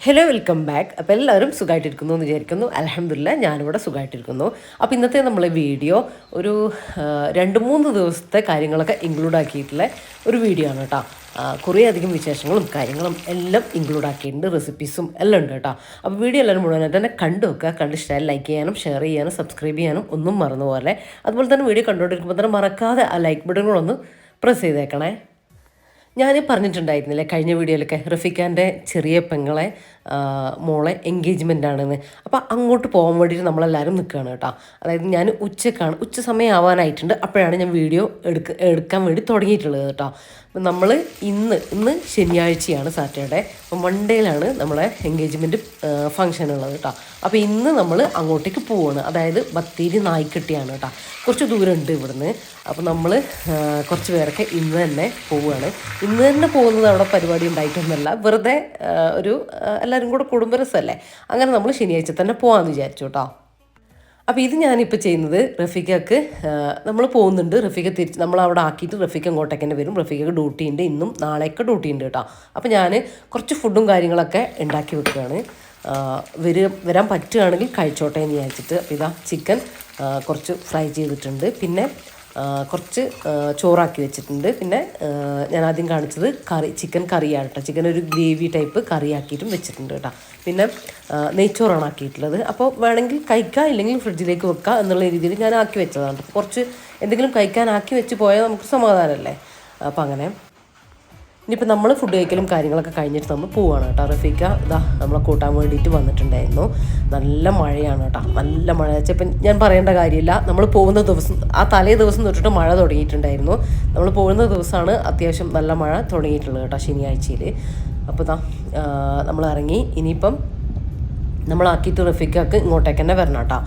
Hello welcome back. അപ്പോൾ എല്ലാവരും സുഖമായിട്ടിരിക്കുന്നു എന്ന് വിചാരിക്കുന്നു. അൽഹംദുലില്ലാ ഞാനിവിടെ സുഖമായിട്ടിരിക്കുന്നു. അപ്പോൾ ഇന്നത്തെ നമ്മളെ വീഡിയോ ഒരു 2-3 ദിവസത്തെ കാര്യങ്ങളൊക്കെ ഇൻക്ലൂഡ് ആക്കിയിട്ടുള്ള ഒരു വീഡിയോ ആണ് കേട്ടോ. കുറേ അധികം വിശേഷങ്ങളും കാര്യങ്ങളും എല്ലാം ഇൻക്ലൂഡ് ആക്കിയിട്ടുണ്ട്, റെസിപ്പീസും എല്ലാം ഉണ്ട് കേട്ടോ. അപ്പോൾ വീഡിയോ എല്ലാവരും മുഴുവനായിട്ട് തന്നെ കണ്ടു വെക്കുക. കണ്ടിഷ്ടമായി ലൈക്ക് ചെയ്യാനും ഷെയർ ചെയ്യാനും സബ്സ്ക്രൈബ് ചെയ്യാനും ഒന്നും മറന്നുപോലെ. അതുപോലെ തന്നെ വീഡിയോ കണ്ടുകൊണ്ടിരിക്കുമ്പോൾ തന്നെ മറക്കാതെ ആ ലൈക്ക് ബട്ടണുകളൊന്ന് പ്രസ് ചെയ്തേക്കണേ. ഞാൻ പറഞ്ഞിട്ടുണ്ടായിരുന്നില്ലേ കഴിഞ്ഞ വീഡിയോയിലൊക്കെ റഫീഖാൻ്റെ ചെറിയ പെങ്ങളെ മോളെ എൻഗേജ്മെൻ്റ് ആണെന്ന്. അപ്പോൾ അങ്ങോട്ട് പോകാൻ വേണ്ടിയിട്ട് നമ്മളെല്ലാവരും നിൽക്കുകയാണ് കേട്ടോ. അതായത് ഞാൻ ഉച്ച സമയം ആവാനായിട്ടുണ്ട്. അപ്പോഴാണ് ഞാൻ വീഡിയോ എടുക്കാൻ വേണ്ടി തുടങ്ങിയിട്ടുള്ളത് കേട്ടോ. അപ്പം നമ്മൾ ഇന്ന് ശനിയാഴ്ചയാണ്, സാറ്റർഡേ. അപ്പോൾ മൺഡേയിലാണ് നമ്മളെ എൻഗേജ്മെൻറ്റ് ഫംഗ്ഷൻ ഉള്ളത് കേട്ടോ. അപ്പോൾ ഇന്ന് നമ്മൾ അങ്ങോട്ടേക്ക് പോവുകയാണ്. അതായത് ബത്തേരി നായിക്കെട്ടിയാണ് കേട്ടോ. കുറച്ച് ദൂരമുണ്ട് ഇവിടുന്ന്. അപ്പോൾ നമ്മൾ കുറച്ച് പേരൊക്കെ ഇന്ന് തന്നെ പോവുകയാണ്. ഇന്ന് തന്നെ പോകുന്നത് അവിടെ പരിപാടി ഉണ്ടായിട്ടൊന്നുമല്ല, വെറുതെ ഒരു എല്ലാവരും കൂടെ കുടുംബരസമല്ലേ, അങ്ങനെ നമ്മൾ ശനിയാഴ്ച തന്നെ പോകാമെന്ന് വിചാരിച്ചു കേട്ടോ. അപ്പോൾ ഇത് ഞാനിപ്പോൾ ചെയ്യുന്നത് റഫീഖക്ക് നമ്മൾ പോകുന്നുണ്ട്. റഫീഖ തിരിച്ച് നമ്മളവിടെ ആക്കിയിട്ട് റഫീഖ ഇങ്ങോട്ടേക്ക് തന്നെ വരും. റഫീഖക്ക് ഡ്യൂട്ടി ഉണ്ട്, ഇന്നും നാളെയൊക്കെ ഡ്യൂട്ടി ഉണ്ട് കേട്ടോ. അപ്പോൾ ഞാൻ കുറച്ച് ഫുഡും കാര്യങ്ങളൊക്കെ ഉണ്ടാക്കി വെക്കുകയാണ്. വരാൻ പറ്റുകയാണെങ്കിൽ കഴിച്ചോട്ടെ എന്ന് വിചാരിച്ചിട്ട്. അപ്പോൾ ഇതാ ചിക്കൻ കുറച്ച് ഫ്രൈ ചെയ്തിട്ടുണ്ട്, പിന്നെ കുറച്ച് ചോറാക്കി വെച്ചിട്ടുണ്ട്. പിന്നെ ഞാൻ ആദ്യം കാണിച്ചത് ചിക്കൻ കറിയാണ് കേട്ടോ. ചിക്കൻ ഒരു ഗ്രേവി ടൈപ്പ് കറിയാക്കിയിട്ടും വെച്ചിട്ടുണ്ട് കേട്ടോ. പിന്നെ നെയ്ച്ചോറാണ് ആക്കിയിട്ടുള്ളത്. അപ്പോൾ വേണമെങ്കിൽ കഴിക്കാം, ഇല്ലെങ്കിൽ ഫ്രിഡ്ജിലേക്ക് വെക്കാം എന്നുള്ള രീതിയിൽ ഞാൻ ആക്കി വെച്ചതാണ്. കുറച്ച് എന്തെങ്കിലും കഴിക്കാൻ ആക്കി വെച്ച് പോയാൽ നമുക്ക് സമാധാനമല്ലേ. അപ്പോൾ അങ്ങനെ ഇനിയിപ്പോൾ നമ്മൾ ഫുഡ് കഴിക്കലും കാര്യങ്ങളൊക്കെ കഴിഞ്ഞിട്ട് നമ്മൾ പോവുകയാണ് കേട്ടോ. റഫീഖ ഇതാ നമ്മളെ കൂട്ടാൻ വേണ്ടിയിട്ട് വന്നിട്ടുണ്ടായിരുന്നു. നല്ല മഴയാണ് കേട്ടോ, നല്ല മഴ വെച്ചാൽ ഇപ്പം ഞാൻ പറയേണ്ട കാര്യമില്ല. നമ്മൾ പോകുന്ന ദിവസം തലേ ദിവസം തൊട്ടിട്ട് മഴ തുടങ്ങിയിട്ടുണ്ടായിരുന്നു. നമ്മൾ പോകുന്ന ദിവസമാണ് അത്യാവശ്യം നല്ല മഴ തുടങ്ങിയിട്ടുള്ളത് കേട്ടോ, ശനിയാഴ്ചയിൽ. അപ്പോൾ ഇതാ നമ്മൾ ഇറങ്ങി. ഇനിയിപ്പം നമ്മളാക്കിയിട്ട് റഫീഖക്ക് ഇങ്ങോട്ടേക്ക് തന്നെ വരണം കേട്ടോ.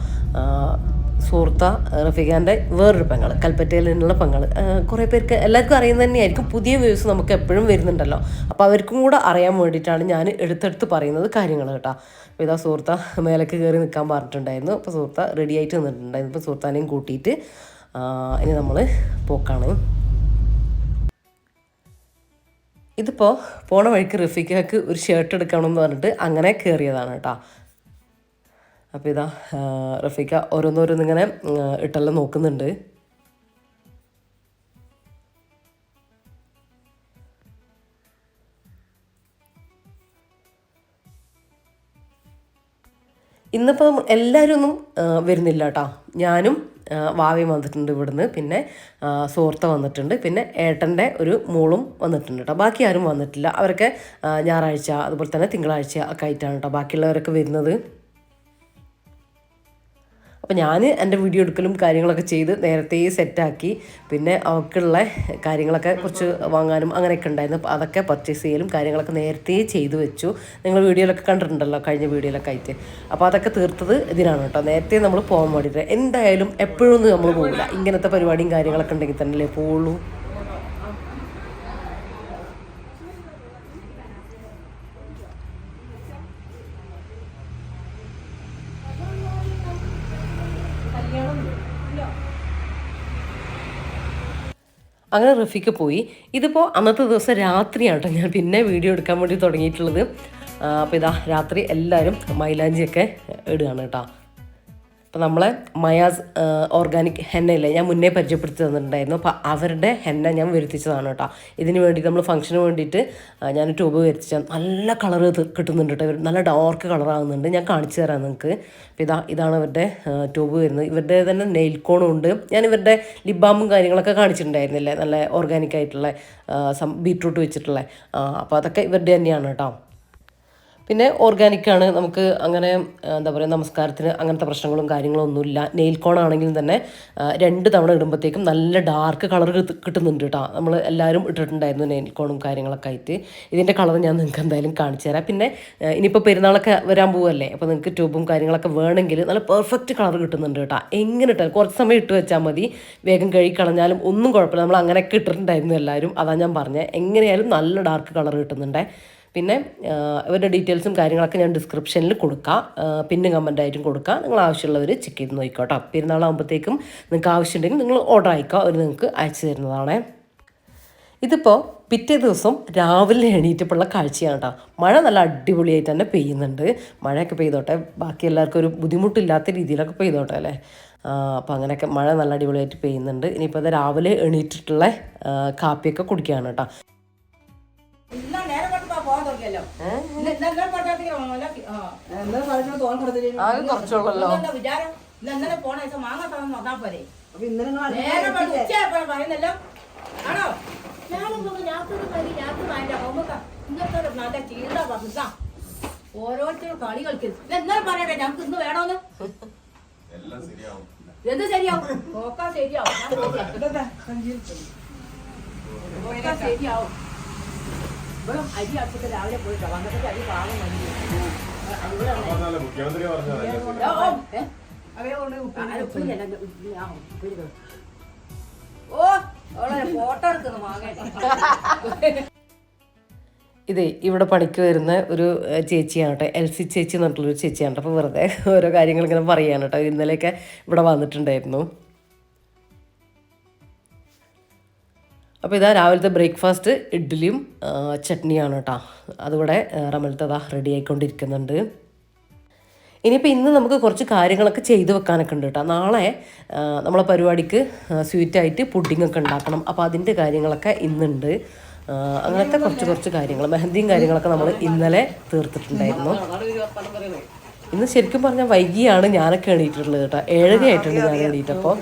സുഹൃത്ത റഫീഖാൻ്റെ വേറൊരു പെങ്ങൾ, കൽപ്പറ്റയിൽ നിന്നുള്ള പെങ്ങൾ. കുറേ പേർക്ക് എല്ലാവർക്കും അറിയുന്നത് തന്നെയായിരിക്കും. പുതിയ വ്യൂസ് നമുക്ക് എപ്പോഴും വരുന്നുണ്ടല്ലോ. അപ്പോൾ അവർക്കും കൂടെ അറിയാൻ വേണ്ടിയിട്ടാണ് ഞാൻ എടുത്തെടുത്ത് പറയുന്നത് കാര്യങ്ങൾ കേട്ടോ. അപ്പോൾ ഇതാ സുഹൃത്ത മേലേക്ക് കയറി നിൽക്കാൻ പറഞ്ഞിട്ടുണ്ടായിരുന്നു. അപ്പോൾ സുഹൃത്ത റെഡി ആയിട്ട് നിന്നിട്ടുണ്ടായിരുന്നു. ഇപ്പോൾ സുഹൃത്താനെയും കൂട്ടിയിട്ട് ഇനി നമ്മൾ പോക്കാണ്. ഇതിപ്പോൾ പോണ വഴിക്ക് റഫീഖക്ക് ഒരു ഷർട്ട് എടുക്കണമെന്ന് പറഞ്ഞിട്ട് അങ്ങനെ കയറിയതാണ് കേട്ടോ. അപ്പോൾ ഇതാ റഫീഖ ഓരോന്നിങ്ങനെ ഇട്ടെല്ലാം നോക്കുന്നുണ്ട്. ഇന്നിപ്പോൾ എല്ലാവരും ഒന്നും വരുന്നില്ല കേട്ടോ. ഞാനും വാവയും വന്നിട്ടുണ്ട് ഇവിടുന്ന്, പിന്നെ സുഹൃത്ത വന്നിട്ടുണ്ട്, പിന്നെ ഏട്ടൻ്റെ ഒരു മോളും വന്നിട്ടുണ്ട് കേട്ടോ. ബാക്കി ആരും വന്നിട്ടില്ല. അവരൊക്കെ ഞായറാഴ്ച അതുപോലെ തന്നെ തിങ്കളാഴ്ച ഒക്കെ ആയിട്ടാണ് കേട്ടോ ബാക്കിയുള്ളവരൊക്കെ വരുന്നത്. അപ്പോൾ ഞാൻ എൻ്റെ വീഡിയോ എടുക്കലും കാര്യങ്ങളൊക്കെ ചെയ്ത് നേരത്തെ സെറ്റാക്കി. പിന്നെ അവൾക്കുള്ള കാര്യങ്ങളൊക്കെ കുറച്ച് വാങ്ങാനും അങ്ങനെയൊക്കെ ഉണ്ടായിരുന്നു. അപ്പോൾ അതൊക്കെ പർച്ചേസ് ചെയ്യലും കാര്യങ്ങളൊക്കെ നേരത്തെ ചെയ്തു വെച്ചു. നിങ്ങൾ വീഡിയോയിലൊക്കെ കണ്ടിട്ടുണ്ടല്ലോ കഴിഞ്ഞ വീഡിയോയിലൊക്കെ ആയിട്ട്. അപ്പോൾ അതൊക്കെ തീർത്തത് ഇതിനാണ് കേട്ടോ. നേരത്തെ നമ്മൾ പോകാൻ വേണ്ടിയിട്ട്. എന്തായാലും എപ്പോഴൊന്നും നമ്മൾ പോകില്ല, ഇങ്ങനത്തെ പരിപാടിയും കാര്യങ്ങളൊക്കെ ഉണ്ടെങ്കിൽ തന്നെയല്ലേ പോവുള്ളൂ. അങ്ങനെ റഫീക്ക് പോയി. ഇതിപ്പോൾ അന്നത്തെ ദിവസം രാത്രിയാണ് കേട്ടോ ഞാൻ പിന്നെ വീഡിയോ എടുക്കാൻ വേണ്ടി തുടങ്ങിയിട്ടുള്ളത്. അപ്പോൾ ഇതാ രാത്രി എല്ലാവരും മൈലാഞ്ചിയൊക്കെ ഇടുകയാണ് കേട്ടോ. അപ്പോൾ നമ്മളെ മയാസ് ഓർഗാനിക് ഹെന്നയില്ലേ, ഞാൻ മുന്നേ പരിചയപ്പെടുത്തി തന്നിട്ടുണ്ടായിരുന്നു. അപ്പോൾ അവരുടെ ഹെന്ന ഞാൻ വരുത്തിച്ചതാണ് കേട്ടോ. ഇതിന് വേണ്ടിയിട്ട് നമ്മൾ ഫംഗ്ഷന് വേണ്ടിയിട്ട് ഞാൻ ട്യൂബ് വരുത്തിച്ചാൽ നല്ല കളർ കിട്ടുന്നുണ്ട് കേട്ടോ. നല്ല ഡാർക്ക് കളറാകുന്നുണ്ട്. ഞാൻ കാണിച്ചു തരാം നിങ്ങൾക്ക്. അപ്പോൾ ഇതാണ് ഇവരുടെ ട്യൂബ് വരുന്നത്. ഇവരുടെ തന്നെ നെയിൽ കോണും ഉണ്ട്. ഞാൻ ഇവരുടെ ലിപ് ബാമും കാര്യങ്ങളൊക്കെ കാണിച്ചിട്ടുണ്ടായിരുന്നില്ലേ, നല്ല ഓർഗാനിക് ആയിട്ടുള്ള ബീട്രൂട്ട് വെച്ചിട്ടുള്ള. അപ്പോൾ അതൊക്കെ ഇവരുടെ തന്നെയാണ് കേട്ടോ. പിന്നെ ഓർഗാനിക്കാണ്. നമുക്ക് അങ്ങനെ എന്താ പറയുക, നമസ്കാരത്തിന് അങ്ങനത്തെ പ്രശ്നങ്ങളും കാര്യങ്ങളും ഒന്നുമില്ല. നെയിൽ കോൺ ആണെങ്കിലും തന്നെ 2 തവണ ഇടുമ്പോഴത്തേക്കും നല്ല ഡാർക്ക് കളർ കിട്ടുന്നുണ്ട് കേട്ടോ. നമ്മൾ എല്ലാവരും ഇട്ടിട്ടുണ്ടായിരുന്നു നെയിൽ കോണും കാര്യങ്ങളൊക്കെ ആയിട്ട്. ഇതിൻ്റെ കളർ ഞാൻ നിങ്ങൾക്ക് എന്തായാലും കാണിച്ചു തരാം. പിന്നെ ഇനിയിപ്പോൾ പെരുന്നാളൊക്കെ വരാൻ പോവല്ലേ, അപ്പോൾ നിങ്ങൾക്ക് ട്യൂബും കാര്യങ്ങളൊക്കെ വേണമെങ്കിൽ നല്ല പെർഫെക്റ്റ് കളർ കിട്ടുന്നുണ്ട് കേട്ടോ. എങ്ങനെ ഇട്ടാൽ കുറച്ച് സമയം ഇട്ട് വെച്ചാൽ മതി, വേഗം കഴുകി കളഞ്ഞാലും ഒന്നും കുഴപ്പമില്ല. നമ്മൾ അങ്ങനെയൊക്കെ ഇട്ടിട്ടുണ്ടായിരുന്നു എല്ലാവരും, അതാണ് ഞാൻ പറഞ്ഞത്. എങ്ങനെയായാലും നല്ല ഡാർക്ക് കളർ കിട്ടുന്നുണ്ട്. പിന്നെ ഇവരുടെ ഡീറ്റെയിൽസും കാര്യങ്ങളൊക്കെ ഞാൻ ഡിസ്ക്രിപ്ഷനിൽ കൊടുക്കാം, പിന്നെ കമൻറ്റായിട്ടും കൊടുക്കാം. നിങ്ങൾ ആവശ്യമുള്ളവർ ചെക്ക് ചെയ്ത് നോക്കിക്കോട്ടോ. പെരുന്നാളാകുമ്പോഴത്തേക്കും നിങ്ങൾക്ക് ആവശ്യമുണ്ടെങ്കിൽ നിങ്ങൾ ഓർഡർ അയക്കുക, അവർ നിങ്ങൾക്ക് അയച്ചു തരുന്നതാണ്. ഇതിപ്പോൾ പിറ്റേ ദിവസം രാവിലെ എണീറ്റപ്പോഴുള്ള കാഴ്ചയാണ് കേട്ടോ. മഴ നല്ല അടിപൊളിയായിട്ട് തന്നെ പെയ്യുന്നുണ്ട്. മഴയൊക്കെ പെയ്തോട്ടെ, ബാക്കി എല്ലാവർക്കും ഒരു ബുദ്ധിമുട്ടില്ലാത്ത രീതിയിലൊക്കെ പെയ്തോട്ടെ അല്ലേ. അപ്പോൾ അങ്ങനെയൊക്കെ മഴ നല്ല അടിപൊളിയായിട്ട് പെയ്യുന്നുണ്ട്. ഇനിയിപ്പോൾ അത് രാവിലെ എണീറ്റിട്ടുള്ള കാപ്പിയൊക്കെ കുടിക്കുകയാണ് കേട്ടോ. കുറച്ചുള്ളല്ലോ ആണോ ഓരോരുത്തരും കളി കളിക്കരുത്. എന്നാലും പറയട്ടെ ഞങ്ങൾക്ക് ഇന്ന് വേണോന്ന്. എന്ത് ശരിയാവും? നോക്കാ ശരിയാവും, ശരിയാവും. അരി അച്ഛത്തെ രാവിലെ പോയിട്ടോ വന്നിട്ട് അരി പാകം ഫോട്ടോ എടുക്കുന്നു വാങ്ങട്ടെ. ഇതേ ഇവിടെ പണിക്ക് വരുന്ന ഒരു ചേച്ചിയാണ് കേട്ടോ, എൽസി ചേച്ചി എന്ന് പറഞ്ഞിട്ടുള്ളൊരു ചേച്ചിയാണ് കേട്ടോ. അപ്പോൾ വെറുതെ ഓരോ കാര്യങ്ങൾ ഇങ്ങനെ പറയുകയാണ് കേട്ടോ. ഇന്നലെയൊക്കെ ഇവിടെ വന്നിട്ടുണ്ടായിരുന്നു. അപ്പോൾ ഇതാ രാവിലത്തെ ബ്രേക്ക്ഫാസ്റ്റ് ഇഡ്ഡലിയും ചട്നിയാണ് കേട്ടോ. അതുകൂടെ റമലത്തതാ റെഡി ആയിക്കൊണ്ടിരിക്കുന്നുണ്ട്. ഇനിയിപ്പോൾ ഇന്ന് നമുക്ക് കുറച്ച് കാര്യങ്ങളൊക്കെ ചെയ്ത് വെക്കാനൊക്കെ ഉണ്ട് കേട്ടോ. നാളെ നമ്മളെ പരിപാടിക്ക് സ്വീറ്റായിട്ട് പുഡിങ്ങൊക്കെ ഉണ്ടാക്കണം. അപ്പോൾ അതിൻ്റെ കാര്യങ്ങളൊക്കെ ഇന്നുണ്ട്. അങ്ങനത്തെ കുറച്ച് കാര്യങ്ങൾ, മെഹന്തിയും കാര്യങ്ങളൊക്കെ നമ്മൾ ഇന്നലെ തീർത്തിട്ടുണ്ടായിരുന്നു. ഇന്ന് ശരിക്കും പറഞ്ഞാൽ വൈകിയാണ് ഞാനൊക്കെ എണീറ്റിട്ടുള്ളത് കേട്ടോ. 7:30 ആയിട്ടുണ്ട് ഞാൻ എണീറ്റപ്പോൾ.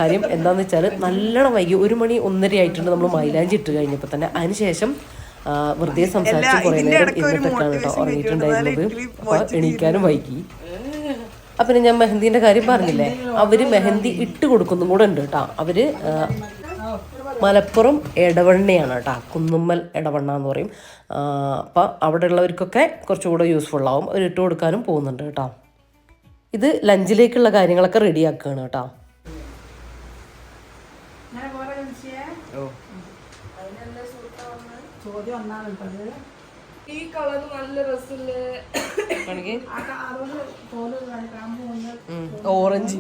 കാര്യം എന്താണെന്ന് വെച്ചാൽ നല്ലോണം വൈകി, 1 മണി 1:30 ആയിട്ടുണ്ട് നമ്മൾ മൈലാഞ്ചി ഇട്ട് കഴിഞ്ഞപ്പോൾ തന്നെ. അതിനുശേഷം വെറുതെ സംസാരിച്ച് കുറേ നേരം ഇരുന്നിട്ടൊക്കെയാണ് കേട്ടോ ഉറങ്ങിയിട്ടുണ്ടായിരുന്നത്. അപ്പോൾ എണീക്കാനും വൈകി. അപ്പം ഞാൻ മെഹന്തിൻ്റെ കാര്യം പറഞ്ഞില്ലേ, അവർ മെഹന്തി ഇട്ട് കൊടുക്കുന്നതും കൂടെ ഉണ്ട് കേട്ടോ. അവർ മലപ്പുറം എടവണ്ണയാണ് കേട്ടോ, കുന്നുമ്മൽ എടവണ്ണ എന്ന് പറയും. അപ്പോൾ അവിടെ ഉള്ളവർക്കൊക്കെ കുറച്ചുകൂടെ യൂസ്ഫുള്ളാവും. അവർ ഇട്ട് കൊടുക്കാനും പോകുന്നുണ്ട് കേട്ടോ. ഇത് ലഞ്ചിലേക്കുള്ള കാര്യങ്ങളൊക്കെ റെഡിയാക്കുകയാണ് കേട്ടോ. ഈ കളർ നല്ല രസല്ലേ, ഓറഞ്ച്.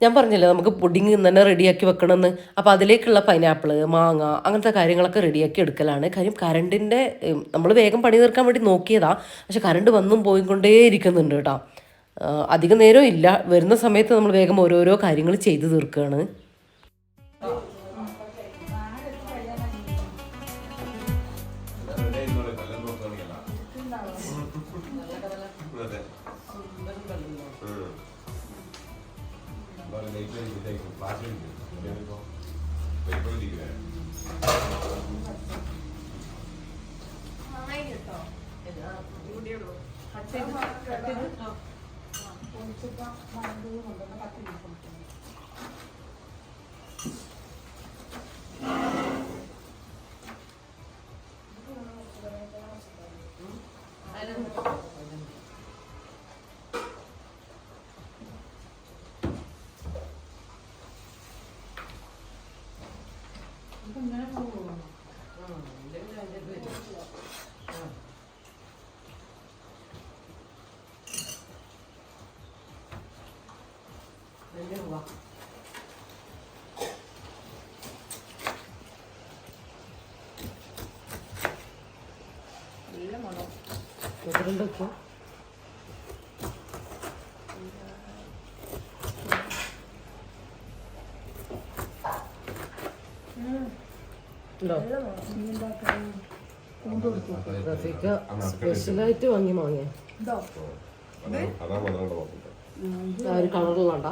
ഞാൻ പറഞ്ഞില്ലേ നമുക്ക് പുഡിങ് തന്നെ റെഡിയാക്കി വെക്കണമെന്ന്. അപ്പോൾ അതിലേക്കുള്ള പൈനാപ്പിൾ, മാങ്ങ, അങ്ങനത്തെ കാര്യങ്ങളൊക്കെ റെഡിയാക്കി എടുക്കലാണ്. കാര്യം കറണ്ടിൻ്റെ നമ്മൾ വേഗം പണി തീർക്കാൻ വേണ്ടി നോക്കിയതാണ്. പക്ഷെ കറണ്ട് വന്നും പോയിക്കൊണ്ടേ ഇരിക്കുന്നുണ്ട് കേട്ടോ. അധികം നേരം ഇല്ല. വരുന്ന സമയത്ത് നമ്മൾ വേഗം ഓരോരോ കാര്യങ്ങൾ ചെയ്ത് തീർക്കുകയാണ്. സ്പെഷ്യലായിട്ട് വാങ്ങി മാങ്ങിയ ഒരു കളറിലുണ്ട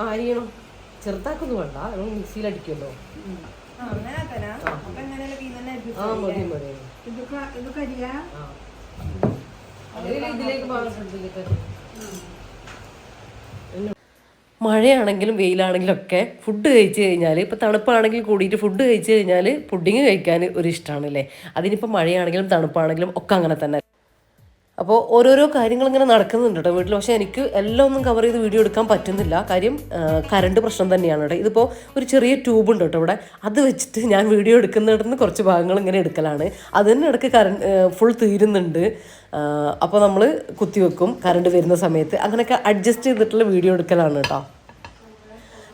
അരിയണം. ചെറുതാക്കൊന്നും വേണ്ട, മിക്സിയിൽ അടിക്കുമല്ലോ. മതി മതി. മഴയാണെങ്കിലും വെയിലാണെങ്കിലും ഒക്കെ ഫുഡ് കഴിച്ച് കഴിഞ്ഞാൽ, ഇപ്പോൾ തണുപ്പാണെങ്കിൽ കൂടിയിട്ട് ഫുഡ് കഴിച്ച് കഴിഞ്ഞാൽ പുഡിങ് കഴിക്കാൻ ഒരു ഇഷ്ടമാണല്ലേ. അതിനിപ്പോൾ മഴയാണെങ്കിലും തണുപ്പാണെങ്കിലും ഒക്കെ അങ്ങനെ തന്നെ. അപ്പോൾ ഓരോരോ കാര്യങ്ങൾ ഇങ്ങനെ നടക്കുന്നുണ്ട് കേട്ടോ വീട്ടിൽ. പക്ഷേ എനിക്ക് എല്ലാം ഒന്നും കവർ ചെയ്ത് വീഡിയോ എടുക്കാൻ പറ്റുന്നില്ല. കാര്യം കറണ്ട് പ്രശ്നം തന്നെയാണ് കേട്ടോ. ഇതിപ്പോൾ ഒരു ചെറിയ ട്യൂബ് ഉണ്ട് കേട്ടോ ഇവിടെ. അത് വെച്ചിട്ട് ഞാൻ വീഡിയോ എടുക്കുന്നിടത്ത് കുറച്ച് ഭാഗങ്ങൾ ഇങ്ങനെ എടുക്കലാണ്. അതിന് ഇടയ്ക്ക് കറണ്ട് ഫുൾ തീരുന്നുണ്ട്. അപ്പോൾ നമ്മൾ കുത്തിവെക്കും കറണ്ട് വരുന്ന സമയത്ത്. അങ്ങനെയൊക്കെ അഡ്ജസ്റ്റ് ചെയ്തിട്ടുള്ള വീഡിയോ എടുക്കലാണ് കേട്ടോ.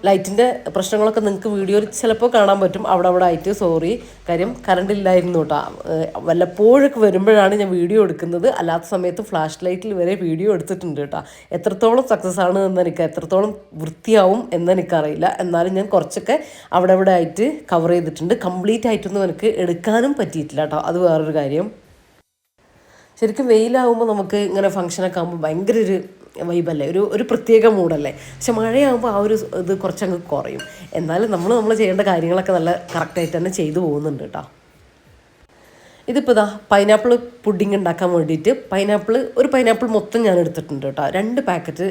ലൈറ്റിൻ്റെ പ്രശ്നങ്ങളൊക്കെ നിങ്ങൾക്ക് വീഡിയോയിൽ ചിലപ്പോൾ കാണാൻ പറ്റും അവിടെ ആയിട്ട്. സോറി, കാര്യം കറണ്ട് ഇല്ലായിരുന്നു കേട്ടോ. വല്ലപ്പോഴൊക്കെ വരുമ്പോഴാണ് ഞാൻ വീഡിയോ എടുക്കുന്നത്. അല്ലാത്ത സമയത്ത് ഫ്ലാഷ് ലൈറ്റിൽ വരെ വീഡിയോ എടുത്തിട്ടുണ്ട് കേട്ടോ. എത്രത്തോളം സക്സസ് ആണ് എന്നെനിക്ക്, എത്രത്തോളം വൃത്തിയാവും എന്നെനിക്കറിയില്ല. എന്നാലും ഞാൻ കുറച്ചൊക്കെ അവിടെ ആയിട്ട് കവർ ചെയ്തിട്ടുണ്ട്. കംപ്ലീറ്റ് ആയിട്ടൊന്നും എനിക്ക് എടുക്കാനും പറ്റിയിട്ടില്ല കേട്ടോ. അത് വേറൊരു കാര്യം. ശരിക്കും വെയിലാകുമ്പോൾ നമുക്ക് ഇങ്ങനെ ഫംഗ്ഷനൊക്കെ ആകുമ്പോൾ ഭയങ്കര ഒരു വൈബല്ലേ, ഒരു പ്രത്യേക മൂഡല്ലേ. പക്ഷെ മഴയാകുമ്പോൾ ആ ഒരു ഇത് കുറച്ചങ്ങ് കുറയും. എന്നാലും നമ്മൾ ചെയ്യേണ്ട കാര്യങ്ങളൊക്കെ നല്ല കറക്റ്റായിട്ട് തന്നെ ചെയ്തു പോകുന്നുണ്ട് കേട്ടോ. ഇതിപ്പോൾ ഇതാ പൈനാപ്പിൾ പുഡിങ് ഉണ്ടാക്കാൻ വേണ്ടിയിട്ട് ഒരു പൈനാപ്പിൾ മൊത്തം ഞാൻ എടുത്തിട്ടുണ്ട് കേട്ടോ. 2 പാക്കറ്റ്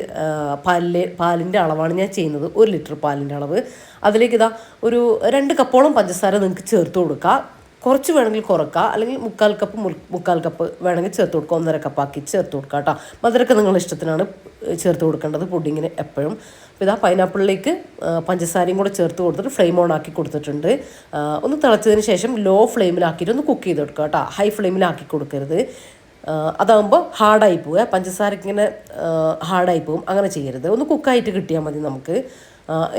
പാലിൻ്റെ അളവാണ് ഞാൻ ചെയ്യുന്നത്. 1 ലിറ്റർ പാലിൻ്റെ അളവ്. അതിലേക്ക് ഇതാ ഒരു 2 കപ്പോളം പഞ്ചസാര നിങ്ങൾക്ക് ചേർത്ത് കൊടുക്കുക. കുറച്ച് വേണമെങ്കിൽ കുറക്കുക, അല്ലെങ്കിൽ 3/4 കപ്പ് വേണമെങ്കിൽ ചേർത്ത് കൊടുക്കുക. 1.5 കപ്പാക്കി ചേർത്ത് കൊടുക്കുക കേട്ടോ. മധുരമൊക്കെ നിങ്ങളുടെ ഇഷ്ടത്തിനാണ് ചേർത്ത് കൊടുക്കേണ്ടത് പുഡിങ്ങിന് എപ്പോഴും. അപ്പോൾ ഇതാ പൈനാപ്പിളിലേക്ക് പഞ്ചസാരയും കൂടെ ചേർത്ത് കൊടുത്തിട്ട് ഫ്ലെയിം ഓൺ ആക്കി കൊടുത്തിട്ടുണ്ട്. ഒന്ന് തിളച്ചതിന് ശേഷം ലോ ഫ്ലെയിമിലാക്കിയിട്ട് ഒന്ന് കുക്ക് ചെയ്ത് കൊടുക്കുക കേട്ടോ. ഹൈ ഫ്ലെയിമിലാക്കി കൊടുക്കരുത്. അതാകുമ്പോൾ ഹാർഡായി പോവുക, പഞ്ചസാരക്ക് ഇങ്ങനെ ഹാർഡായി പോവും. അങ്ങനെ ചെയ്യരുത്. ഒന്ന് കുക്കായിട്ട് കിട്ടിയാൽ മതി നമുക്ക്.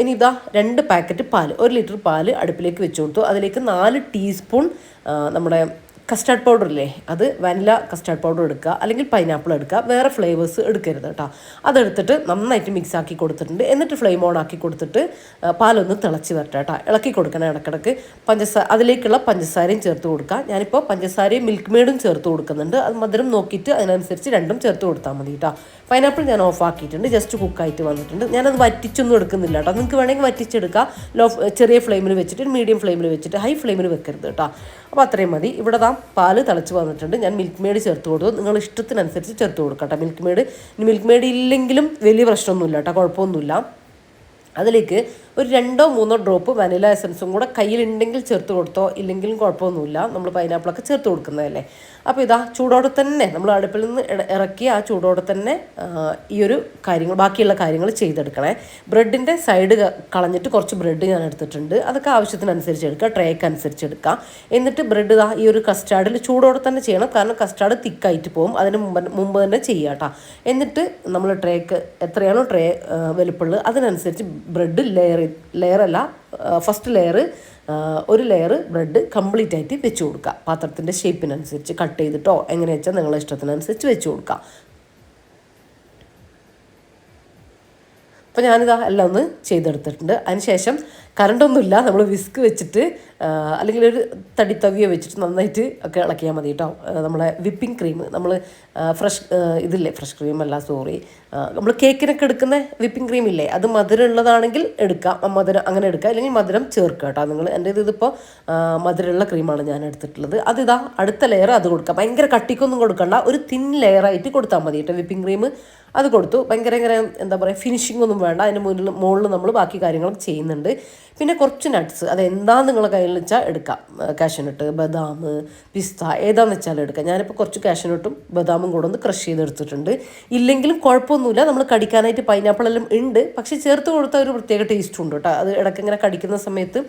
ഇനി ഇതാ 2 പാക്കറ്റ് പാൽ, 1 ലിറ്റർ പാൽ അടുപ്പിലേക്ക് വെച്ച് കൊടുത്തു. അതിലേക്ക് 4 ടീസ്പൂൺ നമ്മുടെ കസ്റ്റാർഡ് പൗഡർ ഇല്ലേ, അത് വാനില കസ്റ്റാർഡ് പൗഡർ എടുക്കുക, അല്ലെങ്കിൽ പൈനാപ്പിൾ എടുക്കുക. വേറെ ഫ്ലേവേഴ്സ് എടുക്കരുത് കേട്ടോ. അതെടുത്തിട്ട് നന്നായിട്ട് മിക്സ് ആക്കി കൊടുത്തിട്ടുണ്ട്. എന്നിട്ട് ഫ്ലെയിം ഓൺ ആക്കി കൊടുത്തിട്ട് പാലൊന്ന് തിളച്ച് വരട്ടെ കേട്ടോ. ഇളക്കി കൊടുക്കണം ഇടക്കിടക്ക്. അതിലേക്കുള്ള പഞ്ചസാരയും ചേർത്ത് കൊടുക്കുക. ഞാനിപ്പോൾ പഞ്ചസാരയും മിൽക്ക് മെയ്ഡും ചേർത്ത് കൊടുക്കുന്നുണ്ട്. അത് മധുരം നോക്കിയിട്ട് അതിനനുസരിച്ച് രണ്ടും ചേർത്ത് കൊടുത്താൽ മതി കേട്ടോ. പൈനാപ്പിൾ ഞാൻ ഓഫ് ആക്കിയിട്ടുണ്ട്. ജസ്റ്റ് കുക്കായിട്ട് വന്നിട്ടുണ്ട്. ഞാനത് വറ്റിച്ചൊന്നും എടുക്കുന്നില്ല കേട്ടോ. നിങ്ങൾക്ക് വേണമെങ്കിൽ വറ്റിച്ചെടുക്കുക. ചെറിയ ഫ്ലെയിമിൽ വെച്ചിട്ട് മീഡിയം ഫ്ലെയിമിൽ വെച്ചിട്ട് ഹൈ ഫ്ലെയിമിൽ വെക്കരുത് കേട്ടോ. അപ്പോൾ അത്രയും മതി. ഇവിടെ പാല് തിളച്ച് വന്നിട്ടുണ്ട്. ഞാൻ മിൽക്ക് മെയ്ഡ് ചേർത്ത് കൊടുത്തു. നിങ്ങൾ ഇഷ്ടത്തിനനുസരിച്ച് ചേർത്ത് കൊടുക്കട്ടെ മിൽക്ക് മെയ്ഡ് ഇല്ലെങ്കിലും വലിയ പ്രശ്നമൊന്നുമില്ല കേട്ടോ, കുഴപ്പമൊന്നുമില്ല. അതിലേക്ക് ഒരു 2-3 ഡ്രോപ്പ് വാനില എസൻസും കൂടെ കയ്യിലുണ്ടെങ്കിൽ ചേർത്ത് കൊടുത്തോ, ഇല്ലെങ്കിലും കുഴപ്പമൊന്നുമില്ല. നമ്മൾ പൈനാപ്പിളൊക്കെ ചേർത്ത് കൊടുക്കുന്നതല്ലേ. അപ്പോൾ ഇതാ ചൂടോടെ തന്നെ നമ്മൾ അടുപ്പിൽ നിന്ന് ഇറക്കി ആ ചൂടോടെ തന്നെ ഈ ഒരു ബാക്കിയുള്ള കാര്യങ്ങൾ ചെയ്തെടുക്കണേ. ബ്രെഡിൻ്റെ സൈഡ് കളഞ്ഞിട്ട് കുറച്ച് ബ്രെഡ് ഞാൻ എടുത്തിട്ടുണ്ട്. അതൊക്കെ ആവശ്യത്തിനനുസരിച്ച് എടുക്കുക, ട്രേക്ക് അനുസരിച്ച് എടുക്കുക. എന്നിട്ട് ബ്രെഡ് ഈ ഒരു കസ്റ്റാർഡിൽ ചൂടോടെ തന്നെ ചെയ്യണം. കാരണം കസ്റ്റാർഡ് തിക്കായിട്ട് പോകും. അതിന് മുമ്പ് തന്നെ ചെയ്യുക കേട്ടോ. എന്നിട്ട് നമ്മൾ ട്രേക്ക് എത്രയാണോ ട്രേ വലുപ്പമുള്ളത് അതിനനുസരിച്ച് ബ്രെഡ് ലെയറല്ല, ഫസ്റ്റ് ഒരു ലെയർ ബ്രെഡ് കംപ്ലീറ്റ് ആയിട്ട് വെച്ച് കൊടുക്കുക. പാത്രത്തിൻ്റെ ഷേപ്പിനനുസരിച്ച് കട്ട് ചെയ്തിട്ടോ എങ്ങനെ വെച്ചാൽ നിങ്ങളുടെ ഇഷ്ടത്തിനനുസരിച്ച് വെച്ച് കൊടുക്കുക. അപ്പോൾ ഞാനിതാ എല്ലാം ഒന്ന് ചെയ്തെടുത്തിട്ടുണ്ട്. അതിനുശേഷം കറണ്ടൊന്നുമില്ല, നമ്മൾ വിസ്ക് വെച്ചിട്ട് അല്ലെങ്കിൽ ഒരു തടിത്തവിയോ വെച്ചിട്ട് നന്നായിട്ട് ഒക്കെ ഇളക്കിയാൽ മതി കേട്ടോ. നമ്മളെ വിപ്പിംഗ് ക്രീം, നമ്മൾ ഫ്രഷ് ക്രീമല്ല സോറി, നമ്മൾ കേക്കിനൊക്കെ എടുക്കുന്ന വിപ്പിംഗ് ക്രീം ഇല്ലേ, അത് മധുരം ഉള്ളതാണെങ്കിൽ എടുക്കാം, മധുരം അങ്ങനെ എടുക്കുക, അല്ലെങ്കിൽ മധുരം ചേർക്കുക കേട്ടോ നിങ്ങൾ. എൻ്റെ ഇതിപ്പോൾ മധുരമുള്ള ക്രീമാണ് ഞാൻ എടുത്തിട്ടുള്ളത്. അതിതാ അടുത്ത ലെയർ അത് കൊടുക്കുക. ഭയങ്കര കട്ടിക്കൊന്നും കൊടുക്കണ്ട, ഒരു തിൻ ലെയറായിട്ട് കൊടുത്താൽ മതി കേട്ടോ വിപ്പിംഗ് ക്രീം. അത് കൊടുത്തു. ഭയങ്കര എന്താ പറയുക, ഫിനിഷിംഗ് ഒന്നും വേണ്ട. അതിൻ്റെ മുകളിൽ നമ്മൾ ബാക്കി കാര്യങ്ങളൊക്കെ ചെയ്യുന്നുണ്ട്. പിന്നെ കുറച്ച് നട്ട്സ്, അതെന്താണെന്ന് നിങ്ങളെ കയ്യിൽ വെച്ചാൽ എടുക്കാം. കാഷ്യൂനട്ട്, ബദാം, പിസ്ത ഏതാണെന്ന് വെച്ചാൽ എടുക്കാം. ഞാനിപ്പോൾ കുറച്ച് കാഷ്യൂനട്ടും ബദാമും കൂടെ ഒന്ന് ക്രഷ് ചെയ്തെടുത്തിട്ടുണ്ട്. ഇല്ലെങ്കിലും കുഴപ്പമൊന്നുമില്ല, നമ്മൾ കടിക്കാനായിട്ട് പൈനാപ്പിൾ എല്ലാം ഉണ്ട്. പക്ഷേ ചേർത്ത് കൊടുത്ത ഒരു പ്രത്യേക ടേസ്റ്റും ഉണ്ട് കേട്ടോ. അത് ഇടയ്ക്ക് ഇങ്ങനെ കടിക്കുന്ന സമയത്ത്.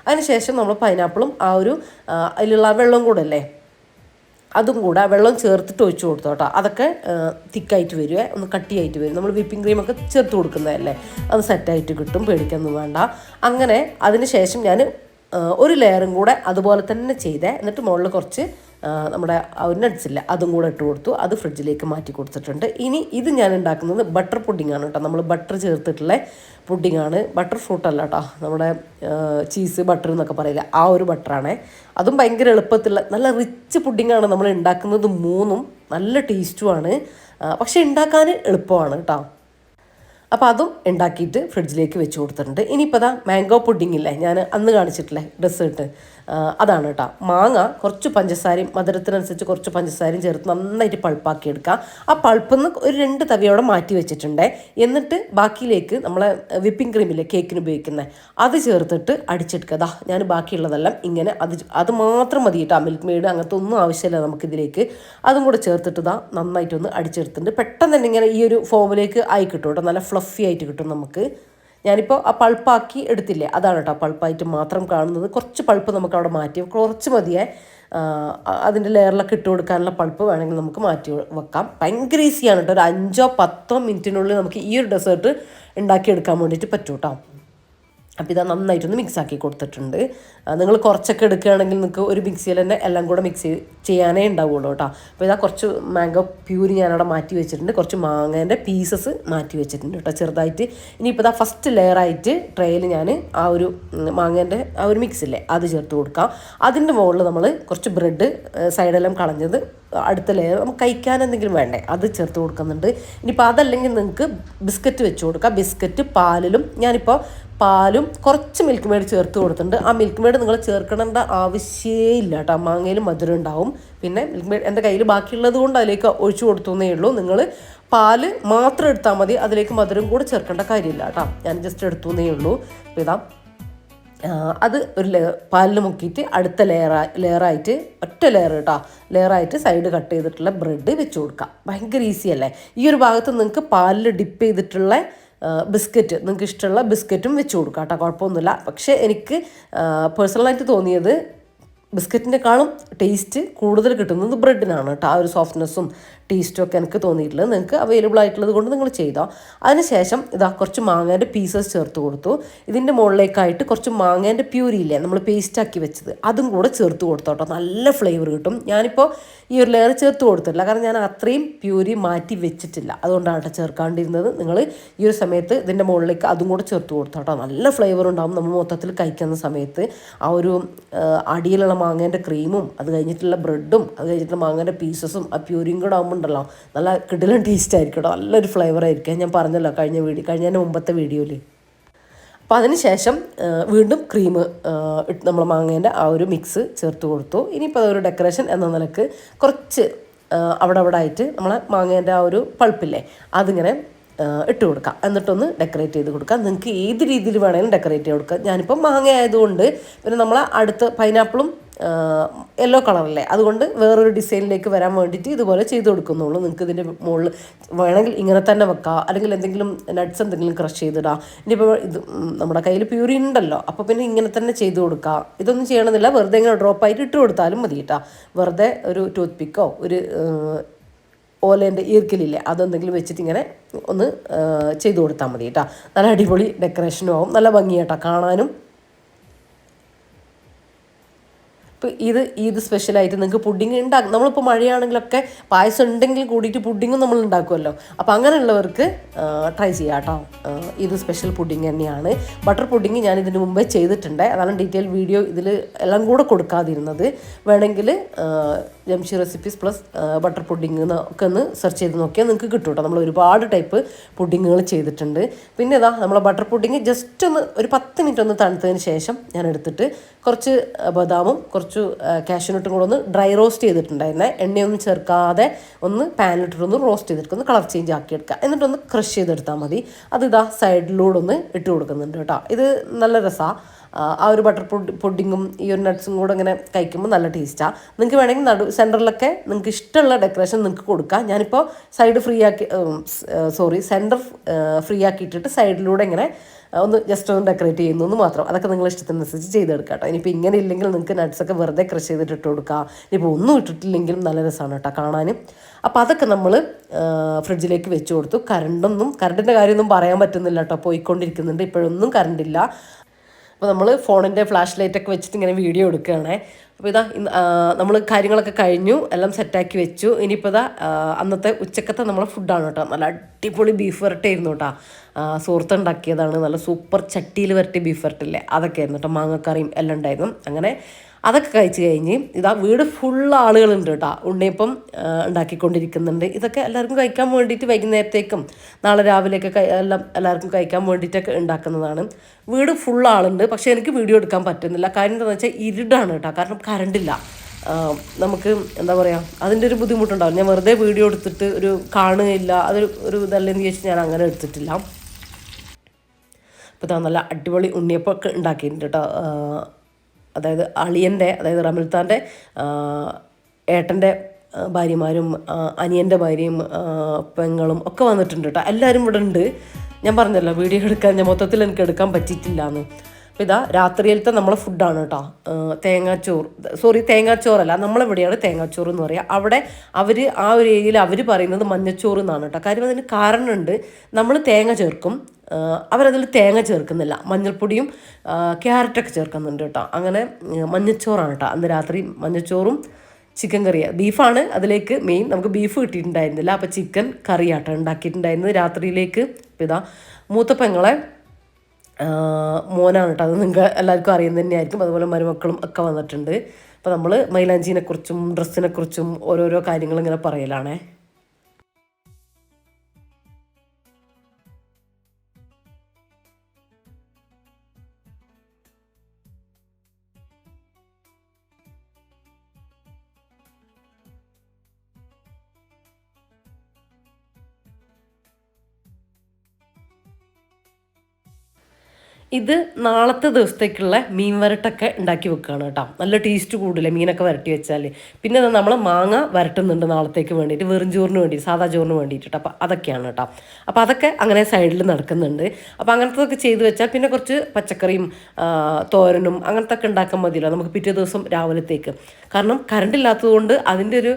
അതിനുശേഷം നമ്മൾ പൈനാപ്പിളും അതിലുള്ള വെള്ളം കൂടെ അല്ലേ, അതും കൂടെ വെള്ളം ചേർത്തിട്ട് ഒഴിച്ച് കൊടുത്തു കേട്ടോ. അതൊക്കെ തിക്കായിട്ട് വരും, ഒന്ന് കട്ടിയായിട്ട് വരും. നമ്മൾ വിപ്പിംഗ് ക്രീമൊക്കെ ചേർത്ത് കൊടുക്കുന്നതല്ലേ, അത് സെറ്റായിട്ട് കിട്ടും, പേടിക്കൊന്നും വേണ്ട. അങ്ങനെ അതിന് ശേഷം ഞാൻ ഒരു ലെയറും കൂടെ അതുപോലെ തന്നെ ചെയ്തേ. എന്നിട്ട് മുകളിൽ കുറച്ച് നമ്മുടെ നട്ട്സില്ല അതും കൂടെ ഇട്ട് കൊടുത്തു. അത് ഫ്രിഡ്ജിലേക്ക് മാറ്റി കൊടുത്തിട്ടുണ്ട്. ഇനി ഇത് ഞാൻ ഉണ്ടാക്കുന്നത് ബട്ടർ പുഡിങ്ങാണ് കേട്ടോ. നമ്മൾ ബട്ടർ ചേർത്തിട്ടുള്ള പുഡിങ്ങാണ്, ബട്ടർ ഫ്രൂട്ടല്ല കേട്ടോ. നമ്മുടെ ചീസ് ബട്ടർ എന്നൊക്കെ പറയില്ല, ആ ഒരു ബട്ടറാണ്. അതും ഭയങ്കര എളുപ്പത്തിലുള്ള നല്ല റിച്ച് പുഡിങ്ങാണ് നമ്മൾ ഉണ്ടാക്കുന്നത്. മൂന്നും നല്ല ടേസ്റ്റുമാണ്, പക്ഷേ ഉണ്ടാക്കാൻ എളുപ്പമാണ് കേട്ടോ. അപ്പോൾ അതും ഉണ്ടാക്കിയിട്ട് ഫ്രിഡ്ജിലേക്ക് വെച്ച് കൊടുത്തിട്ടുണ്ട്. ഇനിയിപ്പോൾ മാംഗോ പുഡിങ്ങില്ലേ, ഞാൻ അന്ന് കാണിച്ചിട്ടില്ലേ ഡെസേർട്ട്, അതാണ് കേട്ടോ. മാങ്ങ കുറച്ച് പഞ്ചസാരയും മധുരത്തിനനുസരിച്ച് കുറച്ച് പഞ്ചസാരയും ചേർത്ത് നന്നായിട്ട് പൾപ്പാക്കി എടുക്കുക. ആ പൾപ്പിൽ നിന്ന് ഒരു 2 തവിയോടെ മാറ്റി വെച്ചിട്ടുണ്ട്. എന്നിട്ട് ബാക്കിയിലേക്ക് നമ്മളെ വിപ്പിംഗ് ക്രീമില്ലേ കേക്കിന് ഉപയോഗിക്കുന്നത് അത് ചേർത്തിട്ട് അടിച്ചെടുക്കുക. ഞാൻ ബാക്കിയുള്ളതെല്ലാം ഇങ്ങനെ അത് മാത്രം മതി കേട്ടോ. മിൽക്ക് മെയ്ഡ് അങ്ങനത്തെ ഒന്നും ആവശ്യമില്ല നമുക്കിതിലേക്ക്. അതും കൂടെ ചേർത്തിട്ട് നന്നായിട്ടൊന്ന് അടിച്ചെടുത്തിട്ടുണ്ട്. പെട്ടെന്ന് തന്നെ ഇങ്ങനെ ഈ ഒരു ഫോമിലേക്ക് ആയി കിട്ടും കേട്ടോ. നല്ല ഫ്ലഫി ആയിട്ട് കിട്ടും നമുക്ക്. ഞാനിപ്പോൾ ആ പൾപ്പാക്കി എടുത്തില്ലേ, അതാണ് കേട്ടോ പൾപ്പായിട്ട് മാത്രം കാണുന്നത്. കുറച്ച് പൾപ്പ് നമുക്ക് അവിടെ മാറ്റി കുറച്ച് മതിയേ. അതിൻ്റെ ലെയറിലൊക്കെ ഇട്ട് കൊടുക്കാനുള്ള പൾപ്പ് വേണമെങ്കിൽ നമുക്ക് മാറ്റി വെക്കാം. ഭയങ്കര ഈസിയാണ് കേട്ടോ. ഒരു 5-10 മിനിറ്റിനുള്ളിൽ നമുക്ക് ഈ ഒരു ഡെസേർട്ട് ഉണ്ടാക്കിയെടുക്കാൻ വേണ്ടിയിട്ട് പറ്റും കേട്ടോ. അപ്പോൾ ഇതാ നന്നായിട്ടൊന്ന് മിക്സാക്കി കൊടുത്തിട്ടുണ്ട്. നിങ്ങൾ കുറച്ചൊക്കെ എടുക്കുകയാണെങ്കിൽ നിങ്ങൾക്ക് ഒരു മിക്സിയിൽ തന്നെ എല്ലാം കൂടെ മിക്സ് ചെയ്യാനേ ഉണ്ടാവുള്ളൂ കേട്ടോ. അപ്പോൾ ഇതാ കുറച്ച് മാംഗോ പ്യൂരി ഞാനവിടെ മാറ്റി വെച്ചിട്ടുണ്ട്. കുറച്ച് മാങ്ങേൻ്റെ പീസസ് മാറ്റി വെച്ചിട്ടുണ്ട് കേട്ടോ ചെറുതായിട്ട്. ഇനിയിപ്പോൾ ഇതാ ഫസ്റ്റ് ലെയറായിട്ട് ട്രേയിൽ ഞാൻ ആ ഒരു മാങ്ങേൻ്റെ ആ ഒരു മിക്സില്ലേ അത് ചേർത്ത് കൊടുക്കാം. അതിൻ്റെ മുകളിൽ നമ്മൾ കുറച്ച് ബ്രെഡ് സൈഡെല്ലാം കളഞ്ഞത് അടുത്ത ലെയർ നമുക്ക് കഴിക്കാൻ എന്തെങ്കിലും വേണ്ടേ അത് ചേർത്ത് കൊടുക്കുന്നുണ്ട്. ഇനിയിപ്പോൾ അതല്ലെങ്കിൽ നിങ്ങൾക്ക് ബിസ്ക്കറ്റ് വെച്ച് കൊടുക്കാം. ബിസ്ക്കറ്റ് പാലിലും ഞാനിപ്പോൾ പാലും കുറച്ച് മിൽക്ക് മെയ്ഡ് ചേർത്ത് കൊടുത്തിട്ടുണ്ട്. ആ മിൽക്ക് മെയ്ഡ് നിങ്ങൾ ചേർക്കേണ്ട ആവശ്യമേ ഇല്ല കേട്ടോ. മാങ്ങയിലും മധുരം ഉണ്ടാവും. പിന്നെ മിൽക്ക് മെയ്ഡ് എൻ്റെ കയ്യിൽ ബാക്കിയുള്ളത് കൊണ്ട് അതിലേക്ക് ഒഴിച്ചു കൊടുത്തേ ഉള്ളൂ. നിങ്ങൾ പാല് മാത്രം എടുത്താൽ മതി, അതിലേക്ക് മധുരം കൂടെ ചേർക്കേണ്ട കാര്യമില്ല കേട്ടോ. ഞാൻ ജസ്റ്റ് എടുത്തേ ഉള്ളൂ. അപ്പോൾ ഇതാ അത് ഒരു പാലിൽ മുക്കിയിട്ട് അടുത്ത ലെയറായിട്ട് ഒറ്റ ലെയർ കേട്ടോ ലെയറായിട്ട് സൈഡ് കട്ട് ചെയ്തിട്ടുള്ള ബ്രെഡ് വെച്ച് കൊടുക്കാം. ഭയങ്കര ഈസി അല്ലേ. ഈ ഒരു ഭാഗത്ത് നിങ്ങൾക്ക് പാലിൽ ഡിപ്പ് ചെയ്തിട്ടുള്ള ബിസ്ക്കറ്റ് നിങ്ങൾക്ക് ഇഷ്ടമുള്ള ബിസ്ക്കറ്റും വെച്ച് കൊടുക്കാം കേട്ടോ, കുഴപ്പമൊന്നുമില്ല. പക്ഷേ എനിക്ക് പേഴ്സണലായിട്ട് തോന്നിയത് ബിസ്ക്കറ്റിൻ്റെക്കാളും ടേസ്റ്റ് കൂടുതൽ കിട്ടുന്നത് ബ്രെഡിനാണ് കേട്ടോ. ആ ഒരു സോഫ്റ്റ്നെസ്സും ടേസ്റ്റും ഒക്കെ എനിക്ക് തോന്നിയിട്ടുള്ളത്. നിങ്ങൾക്ക് അവൈലബിൾ ആയിട്ടുള്ളത് കൊണ്ട് നിങ്ങൾ ചെയ്തോ. അതിനുശേഷം ഇതാ കുറച്ച് മാങ്ങേൻ്റെ പീസസ് ചേർത്ത് കൊടുത്തു. ഇതിൻ്റെ മുകളിലേക്കായിട്ട് കുറച്ച് മാങ്ങേൻ്റെ പ്യൂരി ഇല്ലേ നമ്മൾ പേസ്റ്റാക്കി വെച്ചത് അതും കൂടെ ചേർത്ത് കൊടുത്തു കേട്ടോ. നല്ല ഫ്ലേവർ കിട്ടും. ഞാനിപ്പോൾ ഈ ഒരു ലെയർ ചേർത്ത് കൊടുത്തിട്ടില്ല, കാരണം ഞാൻ അത്രയും പ്യൂരി മാറ്റി വെച്ചിട്ടില്ല, അതുകൊണ്ടാണ് കേട്ടോ ചേർക്കാണ്ടിരുന്നത്. നിങ്ങൾ ഈ ഒരു സമയത്ത് ഇതിൻ്റെ മുകളിലേക്ക് അതും കൂടെ ചേർത്ത് കൊടുത്തു കേട്ടോ. നല്ല ഫ്ലേവർ ഉണ്ടാകും നമ്മൾ മൊത്തത്തിൽ കഴിക്കുന്ന സമയത്ത്. ആ ഒരു അടിയിലുള്ള മാങ്ങേൻ്റെ ക്രീമും അത് കഴിഞ്ഞിട്ടുള്ള ബ്രെഡും അത് കഴിഞ്ഞിട്ടുള്ള മാങ്ങേൻ്റെ പീസസും ആ പ്യൂരിയും കൂടെ ആകുമ്പോൾ ഉണ്ടല്ലോ നല്ല കിടിലൻ ടേസ്റ്റ് ആയിരിക്കും കേട്ടോ. നല്ലൊരു ഫ്ലേവർ ആയിരിക്കും. ഞാൻ പറഞ്ഞല്ലോ കഴിഞ്ഞതിൻ്റെ മുമ്പത്തെ വീഡിയോയിൽ. അപ്പോൾ അതിന് ശേഷം വീണ്ടും ക്രീം നമ്മൾ മാങ്ങേൻ്റെ ആ ഒരു മിക്സ് ചേർത്ത് കൊടുത്തു. ഇനിയിപ്പോൾ അതൊരു ഡെക്കറേഷൻ എന്ന നിലക്ക് കുറച്ച് അവിടെ ആയിട്ട് നമ്മളെ മാങ്ങേൻ്റെ ആ ഒരു പൾപ്പില്ലേ അതിങ്ങനെ ഇട്ട് കൊടുക്കാം. എന്നിട്ടൊന്ന് ഡെക്കറേറ്റ് ചെയ്ത് കൊടുക്കാം. നിങ്ങൾക്ക് ഏത് രീതിയിൽ വേണമെങ്കിലും ഡെക്കറേറ്റ് ചെയ്ത് കൊടുക്കാം. ഞാനിപ്പോൾ മാങ്ങ ആയതുകൊണ്ട് പിന്നെ നമ്മളെ അടുത്ത് പൈനാപ്പിളും യെല്ലോ കളറല്ലേ, അതുകൊണ്ട് വേറൊരു ഡിസൈനിലേക്ക് വരാൻ വേണ്ടിയിട്ട് ഇതുപോലെ ചെയ്ത് കൊടുക്കുന്നുള്ളൂ. നിങ്ങൾക്ക് ഇതിൻ്റെ മുകളിൽ വേണമെങ്കിൽ ഇങ്ങനെ തന്നെ വെക്കാം, അല്ലെങ്കിൽ എന്തെങ്കിലും നട്ട്സ് എന്തെങ്കിലും ക്രഷ് ചെയ്തിടാം. ഇനിയിപ്പോൾ ഇത് നമ്മുടെ കയ്യിൽ പ്യൂരി ഉണ്ടല്ലോ, അപ്പോൾ പിന്നെ ഇങ്ങനെ തന്നെ ചെയ്ത് കൊടുക്കാം. ഇതൊന്നും ചെയ്യണമെന്നില്ല, വെറുതെ ഇങ്ങനെ ഡ്രോപ്പായിട്ട് ഇട്ട് കൊടുത്താലും മതി കേട്ടോ. വെറുതെ ഒരു ടൂത്ത് പിക്കോ ഒരു ഓലേൻ്റെ ഈർക്കലില്ലേ അതെന്തെങ്കിലും വെച്ചിട്ട് ഇങ്ങനെ ഒന്ന് ചെയ്ത് കൊടുത്താൽ മതി കേട്ടോ. നല്ല അടിപൊളി ഡെക്കറേഷനും ആവും, നല്ല ഭംഗിയാട്ടോ കാണാനും. ഇപ്പോൾ ഇത് സ്പെഷ്യലായിട്ട് നിങ്ങൾക്ക് പുഡിങ് ഉണ്ടാക്കും. നമ്മളിപ്പോൾ മഴയാണെങ്കിലൊക്കെ പായസം ഉണ്ടെങ്കിൽ കൂടിയിട്ട് പുഡിങ്ങും നമ്മൾ ഉണ്ടാക്കുമല്ലോ. അപ്പോൾ അങ്ങനെയുള്ളവർക്ക് ട്രൈ ചെയ്യാം കേട്ടോ. ഇത് സ്പെഷ്യൽ പുഡിങ് തന്നെയാണ്. ബട്ടർ പുഡിങ് ഞാൻ ഇതിന് മുമ്പേ ചെയ്തിട്ടുണ്ട്, അതാണ് ഡീറ്റെയിൽ വീഡിയോ ഇതിൽ എല്ലാം കൂടെ കൊടുക്കാതിരുന്നത്. വേണമെങ്കിൽ Jamshi recipes plus butter pudding ഒക്കെ ഒന്ന് സെർച്ച് ചെയ്ത് നോക്കിയാൽ നിങ്ങൾക്ക് കിട്ടും കേട്ടോ. നമ്മൾ ഒരുപാട് ടൈപ്പ് പുഡിങ്ങുകൾ ചെയ്തിട്ടുണ്ട്. പിന്നെ ഇതാ നമ്മളെ ബട്ടർ പുഡിങ് ജസ്റ്റ് ഒന്ന് ഒരു 10 മിനിറ്റ് ഒന്ന് തണുത്തതിന് ശേഷം ഞാൻ എടുത്തിട്ട് കുറച്ച് ബദാമും കുറച്ച് കാഷ്യൂനട്ടും കൂടെ ഒന്ന് ഡ്രൈ റോസ്റ്റ് ചെയ്തിട്ടുണ്ടായിരുന്നേ. എണ്ണയൊന്നും ചേർക്കാതെ ഒന്ന് പാനിലിട്ടിട്ടൊന്ന് റോസ്റ്റ് ചെയ്തിട്ട് ഒന്ന് കളർ ചേഞ്ച് ആക്കി എടുക്കുക. എന്നിട്ടൊന്ന് ക്രഷ് ചെയ്തെടുത്താൽ മതി. അത് ഇതാ സൈഡിലൂടെ ഒന്ന് ഇട്ട് കൊടുക്കുന്നുണ്ട് കേട്ടോ. ഇത് നല്ല രസമാണ്. ആ ഒരു ബട്ടർ പുഡിങ്ങും ഈ ഒരു നട്ട്സും കൂടെ ഇങ്ങനെ കഴിക്കുമ്പോൾ നല്ല ടേസ്റ്റാണ്. നിങ്ങൾക്ക് വേണമെങ്കിൽ സെൻറ്ററിലൊക്കെ നിങ്ങൾക്ക് ഇഷ്ടമുള്ള ഡെക്കറേഷൻ നിങ്ങൾക്ക് കൊടുക്കാം. ഞാനിപ്പോൾ സെൻറ്റർ ഫ്രീ ആക്കിയിട്ടിട്ട് സൈഡിലൂടെ ഇങ്ങനെ ഒന്ന് ജസ്റ്റ് ഒന്ന് ഡെക്കറേറ്റ് ചെയ്യുന്നു മാത്രം. അതൊക്കെ നിങ്ങൾ ഇഷ്ടത്തിനനുസരിച്ച് ചെയ്തെടുക്കാം കേട്ടോ. ഇനിയിപ്പോൾ ഇങ്ങനെ ഇല്ലെങ്കിൽ നിങ്ങൾക്ക് നട്ട്സൊക്കെ വെറുതെ ക്രഷ് ചെയ്തിട്ട് ഇട്ട് കൊടുക്കുക. ഇനിയിപ്പോൾ ഒന്നും ഇട്ടിട്ടില്ലെങ്കിലും നല്ല രസമാണ് കേട്ടോ കാണാനും. അപ്പോൾ അതൊക്കെ നമ്മൾ ഫ്രിഡ്ജിലേക്ക് വെച്ച് കൊടുത്തു. കറണ്ടിൻ്റെ കാര്യമൊന്നും പറയാൻ പറ്റുന്നില്ല കേട്ടോ, പോയിക്കൊണ്ടിരിക്കുന്നുണ്ട്. ഇപ്പോഴൊന്നും കറണ്ടില്ല. അപ്പോൾ നമ്മൾ ഫോണിൻ്റെ ഫ്ലാഷ് ലൈറ്റൊക്കെ വെച്ചിട്ട് ഇങ്ങനെ വീഡിയോ എടുക്കുകയാണേ. അപ്പോൾ ഇതാ നമ്മൾ കാര്യങ്ങളൊക്കെ കഴിഞ്ഞു, എല്ലാം സെറ്റാക്കി വെച്ചു. ഇനിയിപ്പോൾ ഇതാ അന്നത്തെ ഉച്ചക്കത്തെ നമ്മളെ ഫുഡാണ് കേട്ടോ. നല്ല അടിപൊളി ബീഫ് വരട്ടായിരുന്നു കേട്ടോ. സുഹൃത്ത് ഉണ്ടാക്കിയതാണ്. നല്ല സൂപ്പർ ചട്ടിയിൽ വരട്ടി ബീഫ് വരട്ടില്ലേ അതൊക്കെ ആയിരുന്നു കേട്ടോ. മാങ്ങക്കറിയും എല്ലാം ഉണ്ടായിരുന്നു. അങ്ങനെ അതൊക്കെ കഴിച്ച് കഴിഞ്ഞ് ഇതാ വീട് ഫുള്ള് ആളുകളുണ്ട് കേട്ടോ. ഉണ്ണിയപ്പം ഉണ്ടാക്കിക്കൊണ്ടിരിക്കുന്നുണ്ട്. ഇതൊക്കെ എല്ലാവർക്കും കഴിക്കാൻ വേണ്ടിയിട്ട് വൈകുന്നേരത്തേക്കും നാളെ രാവിലെയൊക്കെ എല്ലാം എല്ലാവർക്കും കഴിക്കാൻ വേണ്ടിയിട്ടൊക്കെ ഉണ്ടാക്കുന്നതാണ്. വീട് ഫുൾ ആളുണ്ട്. പക്ഷേ എനിക്ക് വീഡിയോ എടുക്കാൻ പറ്റുന്നില്ല. കാര്യം എന്താണെന്ന് വെച്ചാൽ ഇരുടാണ് കേട്ടോ. കാരണം കറണ്ടില്ല. നമുക്ക് എന്താ പറയുക, അതിൻ്റെ ഒരു ബുദ്ധിമുട്ടുണ്ടാവും. ഞാൻ വെറുതെ വീഡിയോ എടുത്തിട്ട് ഒരു കാണുകയില്ല, ഒരു ഇതല്ലെന്ന് ചോദിച്ചാൽ ഞാൻ അങ്ങനെ എടുത്തിട്ടില്ല. അപ്പോൾ ഇതാ നല്ല അടിപൊളി ഉണ്ണിയപ്പമൊക്കെ ഉണ്ടാക്കിയിട്ടുണ്ട് കേട്ടോ. അതായത് അതായത് റമിൽത്താൻ്റെ ഏട്ടൻ്റെ ഭാര്യമാരും അനിയൻ്റെ ഭാര്യയും പെങ്ങളും ഒക്കെ വന്നിട്ടുണ്ട് കേട്ടോ. എല്ലാവരും ഇവിടെ ഉണ്ട്. ഞാൻ പറഞ്ഞല്ലോ വീഡിയോ എടുക്കാൻ ഞാൻ മൊത്തത്തിൽ എനിക്ക് എടുക്കാൻ പറ്റിയിട്ടില്ല എന്ന്. അപ്പോൾ ഇതാ രാത്രിയിലത്തെ നമ്മളെ ഫുഡാണ് കേട്ടോ. തേങ്ങാച്ചോറല്ല, നമ്മളിവിടെയാണ് തേങ്ങാച്ചോറ് എന്ന് പറയുക. അവിടെ ആ ഒരു ഏരിയയിൽ അവർ പറയുന്നത് മഞ്ഞച്ചോറ് എന്നാണ് കേട്ടോ. കാര്യം അതിന് കാരണമുണ്ട്. നമ്മൾ തേങ്ങ ചേർക്കും, അവരതിൽ തേങ്ങ ചേർക്കുന്നില്ല. മഞ്ഞൾപ്പൊടിയും ക്യാരറ്റൊക്കെ ചേർക്കുന്നുണ്ട് കേട്ടോ. അങ്ങനെ മഞ്ഞച്ചോറാണ് കേട്ടോ. അന്ന് രാത്രി മഞ്ഞച്ചോറും ചിക്കൻ കറിയാണ്. ബീഫാണ് അതിലേക്ക് മെയിൻ. നമുക്ക് ബീഫ് കിട്ടിയിട്ടുണ്ടായിരുന്നില്ല. അപ്പോൾ ചിക്കൻ കറിയാട്ടോ ഉണ്ടാക്കിയിട്ടുണ്ടായിരുന്നത് രാത്രിയിലേക്ക്. അപ്പോൾ ഇതാ മൂത്ത പെങ്ങളെ മോനാണ് കേട്ടോ. അത് നിങ്ങൾക്ക് എല്ലാവർക്കും അറിയുന്നത് തന്നെയായിരിക്കും. അതുപോലെ മരുമക്കളും ഒക്കെ വന്നിട്ടുണ്ട്. അപ്പോൾ നമ്മൾ മൈലാഞ്ചീനെക്കുറിച്ചും ഡ്രസ്സിനെക്കുറിച്ചും ഓരോരോ കാര്യങ്ങൾ ഇങ്ങനെ പറയലാണേ. ഇത് നാളത്തെ ദിവസത്തേക്കുള്ള മീൻ വരട്ടൊക്കെ ഉണ്ടാക്കി വെക്കുകയാണ് കേട്ടോ. നല്ല ടേസ്റ്റ് കൂടില്ല മീനൊക്കെ വരട്ടി വെച്ചാൽ. പിന്നെ നമ്മൾ മാങ്ങ വരട്ടുന്നുണ്ട് നാളത്തേക്ക് വേണ്ടിയിട്ട്, വെറും ചോറിന് വേണ്ടി, സാധാ ചോറിന് വേണ്ടിയിട്ട്. അപ്പോൾ അതൊക്കെയാണ് കേട്ടോ. അപ്പോൾ അതൊക്കെ അങ്ങനെ സൈഡിൽ നടക്കുന്നുണ്ട്. അപ്പോൾ അങ്ങനത്തെ ചെയ്ത് വെച്ചാൽ പിന്നെ കുറച്ച് പച്ചക്കറിയും തോരനും അങ്ങനത്തെ ഒക്കെ ഉണ്ടാക്കാൻ മതിയല്ലോ നമുക്ക് പിറ്റേ ദിവസം രാവിലത്തേക്ക്. കാരണം കറണ്ട് ഇല്ലാത്തതുകൊണ്ട് അതിൻ്റെ ഒരു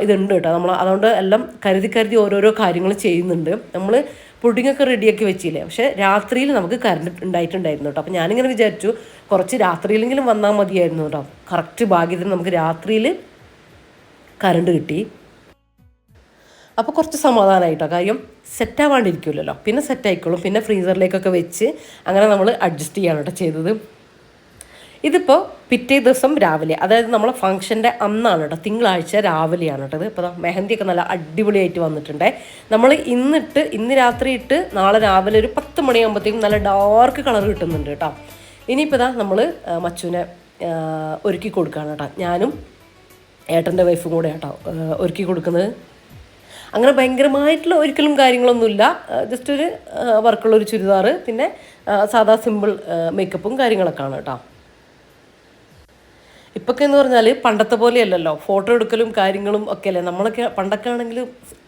ഇതുണ്ട് കേട്ടോ. നമ്മൾ അതുകൊണ്ട് എല്ലാം കരുതി ഓരോരോ കാര്യങ്ങൾ ചെയ്യുന്നുണ്ട്. നമ്മൾ പുഡിങ്ങൊക്കെ റെഡിയാക്കി വെച്ചില്ലേ. പക്ഷേ രാത്രിയിൽ നമുക്ക് കറണ്ട് ഉണ്ടായിട്ടുണ്ടായിരുന്നു കേട്ടോ. അപ്പോൾ ഞാനിങ്ങനെ വിചാരിച്ചു കുറച്ച് രാത്രിയിലെങ്കിലും വന്നാൽ മതിയായിരുന്നു കേട്ടോ. കറക്റ്റ് ഭാഗ്യത്തിന് നമുക്ക് രാത്രിയിൽ കറണ്ട് കിട്ടി. അപ്പോൾ കുറച്ച് സമാധാനമായിട്ടോ. കാര്യം സെറ്റാവാണ്ടിരിക്കുമല്ലോ, പിന്നെ സെറ്റായിക്കോളും. പിന്നെ ഫ്രീസറിലേക്കൊക്കെ വെച്ച് അങ്ങനെ നമ്മൾ അഡ്ജസ്റ്റ് ചെയ്യാണ് കേട്ടോ ചെയ്തത്. ഇതിപ്പോൾ പിറ്റേ ദിവസം രാവിലെ, അതായത് നമ്മളെ ഫംഗ്ഷൻ്റെ അന്നാണ് കേട്ടോ, തിങ്കളാഴ്ച രാവിലെയാണ് കേട്ടോ. ഇത് ഇപ്പോൾ മെഹന്തിയൊക്കെ നല്ല അടിപൊളിയായിട്ട് വന്നിട്ടുണ്ട്. നമ്മൾ ഇന്ന് രാത്രി ഇട്ട് നാളെ രാവിലെ ഒരു 10 മണിയാകുമ്പോഴത്തേക്കും നല്ല ഡാർക്ക് കളർ കിട്ടുന്നുണ്ട് കേട്ടോ. ഇനിയിപ്പോൾ നമ്മൾ മച്ചുവിനെ ഒരുക്കി കൊടുക്കുകയാണ് കേട്ടോ. ഞാനും ഏട്ടൻ്റെ വൈഫും കൂടെ കേട്ടോ ഒരുക്കി കൊടുക്കുന്നത്. അങ്ങനെ ഭയങ്കരമായിട്ടുള്ള ഒരിക്കലും കാര്യങ്ങളൊന്നുമില്ല. ജസ്റ്റ് ഒരു വർക്കുള്ളൊരു ചുരിദാർ, പിന്നെ സാധാ സിമ്പിൾ മേക്കപ്പും കാര്യങ്ങളൊക്കെയാണ് കേട്ടോ. ഇപ്പൊക്കെ എന്ന് പറഞ്ഞാൽ പണ്ടത്തെ പോലെയല്ലല്ലോ, ഫോട്ടോ എടുക്കലും കാര്യങ്ങളും ഒക്കെ അല്ലേ. നമ്മളൊക്കെ പണ്ടൊക്കെ ആണെങ്കിൽ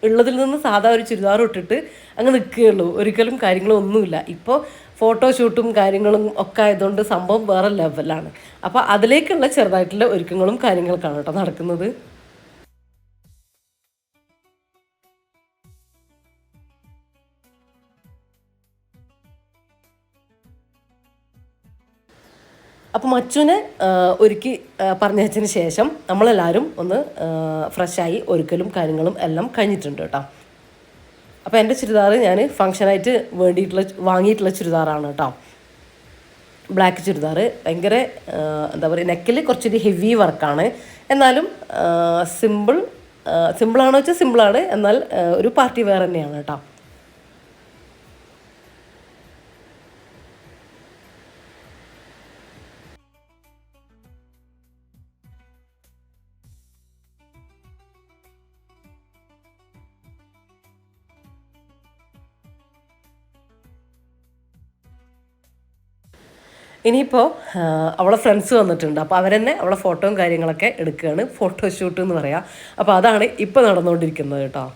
ഉള്ളതിൽ നിന്ന് സാധാ ഒരു ചുരിദാർ ഇട്ടിട്ട് അങ്ങ് നിൽക്കുകയുള്ളൂ, ഒരിക്കലും കാര്യങ്ങളും ഒന്നുമില്ല. ഇപ്പോൾ ഫോട്ടോഷൂട്ടും കാര്യങ്ങളും ഒക്കെ ആയതുകൊണ്ട് സംഭവം വേറെ ലെവലാണ്. അപ്പോൾ അതിലേക്കുള്ള ചെറുതായിട്ടുള്ള ഒരുക്കങ്ങളും കാര്യങ്ങളൊക്കെയാണ് കേട്ടോ നടക്കുന്നത്. അപ്പോൾ മച്ചുവിനെ ഒരുക്കി പറഞ്ഞതിന് ശേഷം നമ്മളെല്ലാവരും ഒന്ന് ഫ്രഷായി ഒരുക്കലും കാര്യങ്ങളും എല്ലാം കഴിഞ്ഞിട്ടുണ്ട് കേട്ടോ. അപ്പോൾ എൻ്റെ ചുരിദാർ ഞാൻ ഫങ്ഷനായിട്ട് വാങ്ങിയിട്ടുള്ള ചുരിദാറാണ് കേട്ടോ. ബ്ലാക്ക് ചുരിദാർ ഭയങ്കര എന്താ പറയുക, നെക്കിൽ കുറച്ചൊരു ഹെവി വർക്കാണ്. എന്നാലും സിമ്പിളാണോ വെച്ചാൽ സിമ്പിളാണ്, എന്നാൽ ഒരു പാർട്ടി വെയർ തന്നെയാണ് കേട്ടോ. ഇനിയിപ്പോൾ അവളെ ഫ്രണ്ട്സ് വന്നിട്ടുണ്ട്. അപ്പോൾ അവരെന്നെ അവളെ ഫോട്ടോയും കാര്യങ്ങളൊക്കെ എടുക്കുകയാണ്. ഫോട്ടോഷൂട്ട് എന്ന് പറയാം. അപ്പോൾ അതാണ് ഇപ്പോൾ നടന്നുകൊണ്ടിരിക്കുന്നത് കേട്ടോ.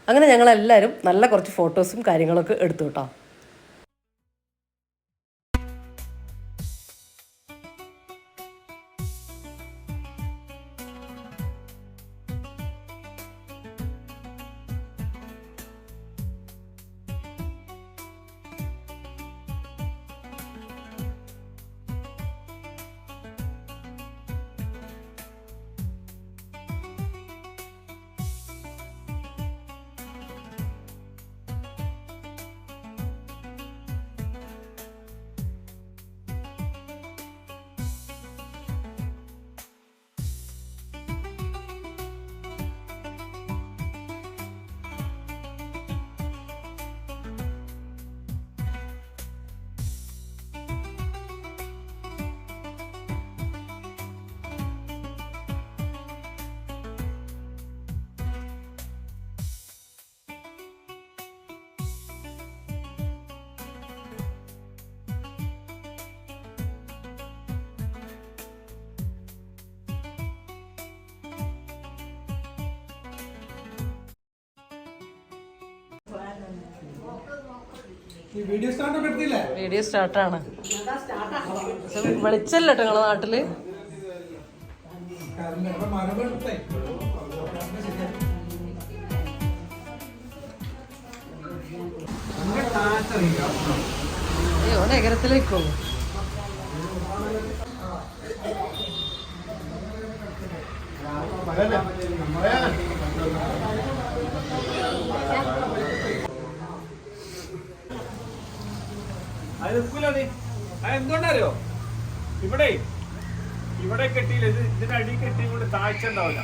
അങ്ങനെ ഞങ്ങളെല്ലാവരും നല്ല കുറച്ച് ഫോട്ടോസും കാര്യങ്ങളൊക്കെ എടുത്തു കേട്ടോ. വീഡിയോ സ്റ്റാർട്ടാണ്. വെളിച്ചല്ല കേട്ടോ നിങ്ങളെ നാട്ടില്. അയ്യോ നഗരത്തിലേക്കോ? എന്തുകൊണ്ടറിയോ? ഇവിടെ ഇവിടെ കെട്ടിയില്ല, ഇതിന്റെ അടി കെട്ടി കൊണ്ട് താഴ്ച ഉണ്ടാവില്ല.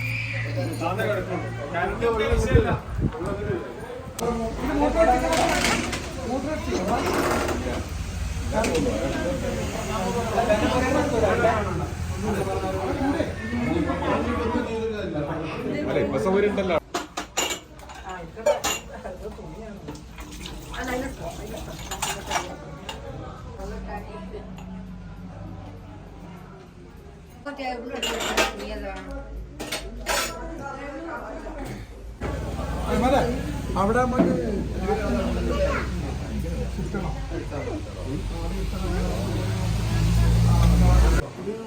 അല്ല ഇപ്പൊ സൗകര്യം ഉണ്ടല്ലോ. അവിടെ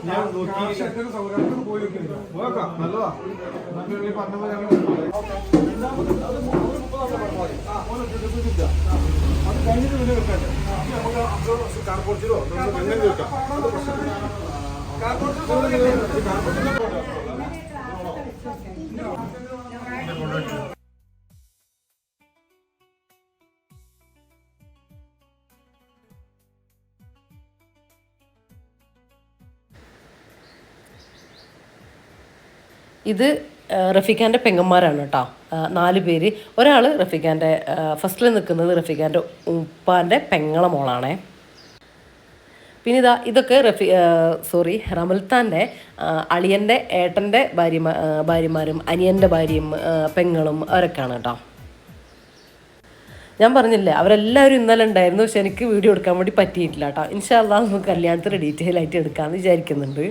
ഞാൻ പോയി നോക്കാം. നല്ലതാ പറഞ്ഞ പോലെ അത് കഴിഞ്ഞിട്ട് പിന്നെ വെക്കാം. കാർപോർച്ചിലോ അങ്ങനെ വെക്കാം. ഇത് റഫീഖാൻ്റെ പെങ്ങന്മാരാണ് കേട്ടോ. 4 പേര്. ഒരാൾ റഫീഖാൻ്റെ ഫസ്റ്റിൽ നിൽക്കുന്നത് റഫീഖാൻ്റെ ഉപ്പാൻ്റെ പെങ്ങളെ മോളാണേ. പിന്നെ ഇതൊക്കെ റമൽത്താൻ്റെ അളിയൻ്റെ ഏട്ടൻ്റെ ഭാര്യമാരും അനിയൻ്റെ ഭാര്യയും പെങ്ങളും അവരൊക്കെയാണ് കേട്ടോ. ഞാൻ പറഞ്ഞില്ലേ അവരെല്ലാവരും ഇന്നലെ ഉണ്ടായിരുന്നു, പക്ഷെ എനിക്ക് വീഡിയോ എടുക്കാൻ വേണ്ടി പറ്റിയിട്ടില്ല കേട്ടോ. ഇൻഷാ അല്ലാഹ് നമുക്ക് കല്യാണത്തിന് ഡീറ്റെയിൽ ആയിട്ട് എടുക്കാമെന്ന് വിചാരിക്കുന്നുണ്ട്.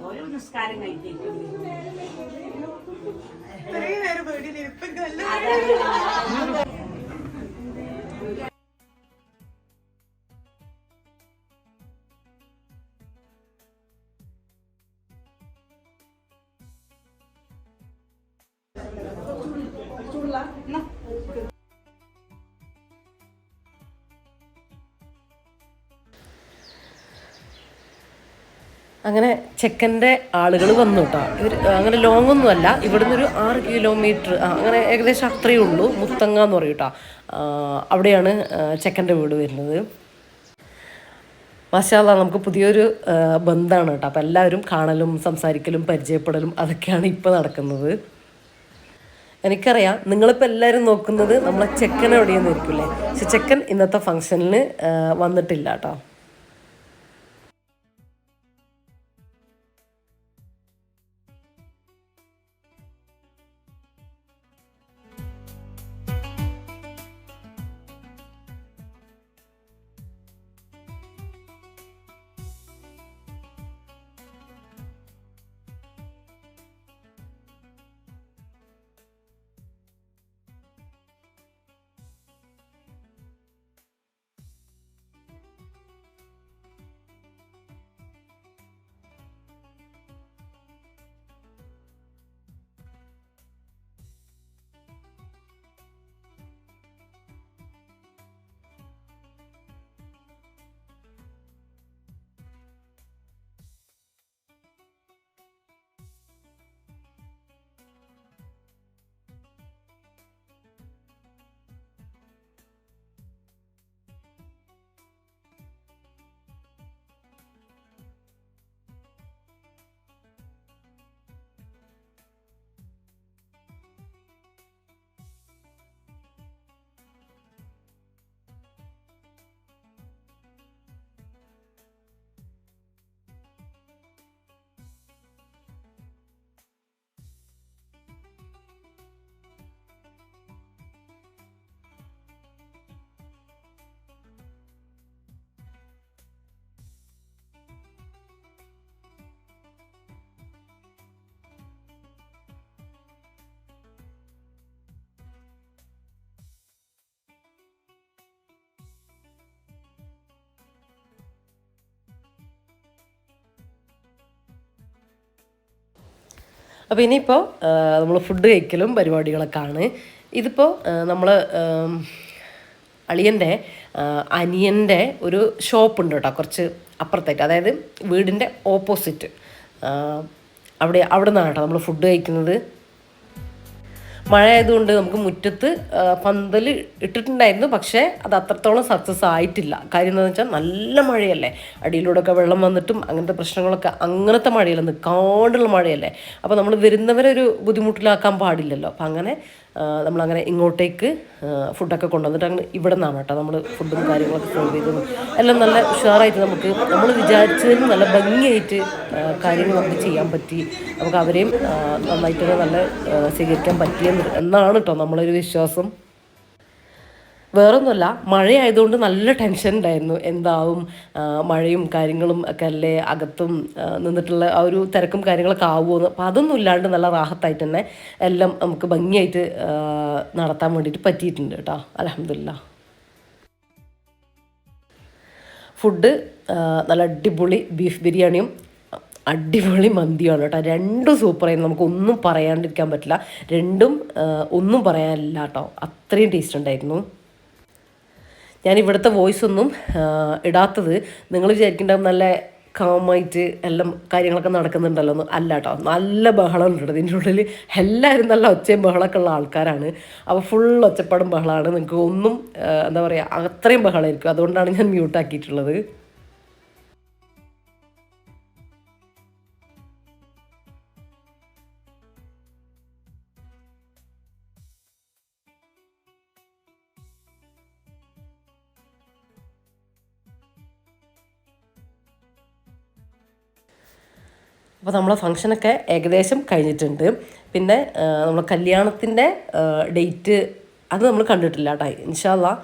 ഒരു നിസ്കാരം കഴിച്ചിട്ടുണ്ട്. അങ്ങനെ ചെക്കൻ്റെ ആളുകൾ വന്നു കേട്ടോ. ഇവർ അങ്ങനെ ലോങ്ങൊന്നും അല്ല, ഇവിടുന്ന് ഒരു 6 കിലോമീറ്റർ അങ്ങനെ ഏകദേശം അത്രയേ ഉള്ളൂ. മുത്തങ്ങ എന്ന് പറയും കേട്ടോ. അവിടെയാണ് ചെക്കൻ്റെ വീട് വരുന്നത്. മാഷാ അല്ലാഹ്, നമുക്ക് പുതിയൊരു ബന്ധമാണ് കേട്ടോ. അപ്പം എല്ലാവരും കാണലും സംസാരിക്കലും പരിചയപ്പെടലും അതൊക്കെയാണ് ഇപ്പോൾ നടക്കുന്നത്. എനിക്കറിയാം നിങ്ങളിപ്പോൾ എല്ലാവരും നോക്കുന്നത് നമ്മളെ ചെക്കൻ എവിടെയെന്നായിരിക്കില്ലേ. പക്ഷെ ചെക്കൻ ഇന്നത്തെ ഫംഗ്ഷനിൽ വന്നിട്ടില്ല കേട്ടോ. അപ്പോൾ ഇനിയിപ്പോൾ നമ്മൾ ഫുഡ് കഴിക്കലും പരിപാടികളൊക്കെ ആണ്. ഇതിപ്പോൾ നമ്മൾ അളിയൻ്റെ അനിയൻ്റെ ഒരു ഷോപ്പുണ്ട് കേട്ടോ, കുറച്ച് അപ്പുറത്തായിട്ട്, അതായത് വീടിൻ്റെ ഓപ്പോസിറ്റ്. അവിടെ നിന്നാണ് കേട്ടോ നമ്മൾ ഫുഡ് കഴിക്കുന്നത്. മഴ ആയതുകൊണ്ട് നമുക്ക് മുറ്റത്ത് പന്തൽ ഇട്ടിട്ടുണ്ടായിരുന്നു, പക്ഷേ അത് അത്രത്തോളം സക്സസ് ആയിട്ടില്ല. കാര്യം എന്താണെന്ന് വെച്ചാൽ നല്ല മഴയല്ലേ, അടിയിലൂടെയൊക്കെ വെള്ളം വന്നിട്ടും അങ്ങനത്തെ പ്രശ്നങ്ങളൊക്കെ, അങ്ങനത്തെ മഴയല്ല, നിൽക്കാണ്ടുള്ള മഴയല്ലേ. അപ്പോൾ നമ്മൾ വരുന്നവരെ ഒരു ബുദ്ധിമുട്ടിലാക്കാൻ പാടില്ലല്ലോ. അപ്പം അങ്ങനെ നമ്മളങ്ങനെ ഇങ്ങോട്ടേക്ക് ഫുഡൊക്കെ കൊണ്ടുവന്നിട്ട് അങ്ങനെ ഇവിടെ നിന്നാണ് കേട്ടോ നമ്മൾ ഫുഡും കാര്യങ്ങളൊക്കെ സെർവ് ചെയ്തതും എല്ലാം നല്ല ഉഷാറായിട്ട് നമുക്ക് നമ്മൾ വിചാരിച്ചതിനും നല്ല ഭംഗിയായിട്ട് കാര്യങ്ങൾ നമുക്ക് ചെയ്യാൻ പറ്റി. നമുക്ക് അവരെയും നന്നായിട്ട് നല്ല സ്വീകരിക്കാൻ എന്നാണ് കേട്ടോ നമ്മളൊരു വിശ്വാസം. വേറൊന്നുമല്ല, മഴയായതുകൊണ്ട് നല്ല ടെൻഷൻ ഉണ്ടായിരുന്നു. എന്താവും, മഴയും കാര്യങ്ങളും ഒക്കെ അല്ലേ, അകത്തും നിന്നിട്ടുള്ള ആ ഒരു തിരക്കും കാര്യങ്ങളൊക്കെ ആവുമെന്ന്. അപ്പോൾ അതൊന്നും ഇല്ലാണ്ട് നല്ല റാഹത്തായിട്ട് തന്നെ എല്ലാം നമുക്ക് ഭംഗിയായിട്ട് നടത്താൻ വേണ്ടിയിട്ട് പറ്റിയിട്ടുണ്ട് കേട്ടോ, അൽഹംദുലില്ലാ. ഫുഡ് നല്ല അടിപൊളി ബീഫ് ബിരിയാണിയും അടിപൊളി മന്തിയാണ് കേട്ടോ. രണ്ടും സൂപ്പറായിരുന്നു, നമുക്കൊന്നും പറയാണ്ടിരിക്കാൻ പറ്റില്ല. രണ്ടും ഒന്നും പറയാനില്ല കേട്ടോ, അത്രയും ടേസ്റ്റ് ഉണ്ടായിരുന്നു. ഞാൻ ഇവിടുത്തെ വോയിസ് ഒന്നും ഇടാത്തത് നിങ്ങൾ വിചാരിക്കേണ്ടാവും നല്ല കാമായിട്ട് എല്ലാം കാര്യങ്ങളൊക്കെ നടക്കുന്നുണ്ടല്ലോ എന്ന്. അല്ല കേട്ടോ, നല്ല ബഹളം ഉണ്ട് ഇതിൻ്റെ ഉള്ളിൽ. എല്ലാവരും നല്ല ഒച്ചയും ബഹളമൊക്കെ ഉള്ള ആൾക്കാരാണ്. അപ്പോൾ ഫുൾ ഒച്ചപ്പാടും ബഹളമാണ്. നിങ്ങൾക്ക് ഒന്നും എന്താ പറയുക, അത്രയും ബഹളമായിരിക്കും. അതുകൊണ്ടാണ് ഞാൻ മ്യൂട്ടാക്കിയിട്ടുള്ളത്. അപ്പോൾ നമ്മളെ ഫംഗ്ഷനൊക്കെ ഏകദേശം കഴിഞ്ഞിട്ടുണ്ട്. പിന്നെ നമ്മളെ കല്യാണത്തിൻ്റെ ഡേറ്റ് അത് നമ്മൾ കണ്ടിട്ടില്ല കേട്ടോ. ഇൻഷാ അല്ലാഹ്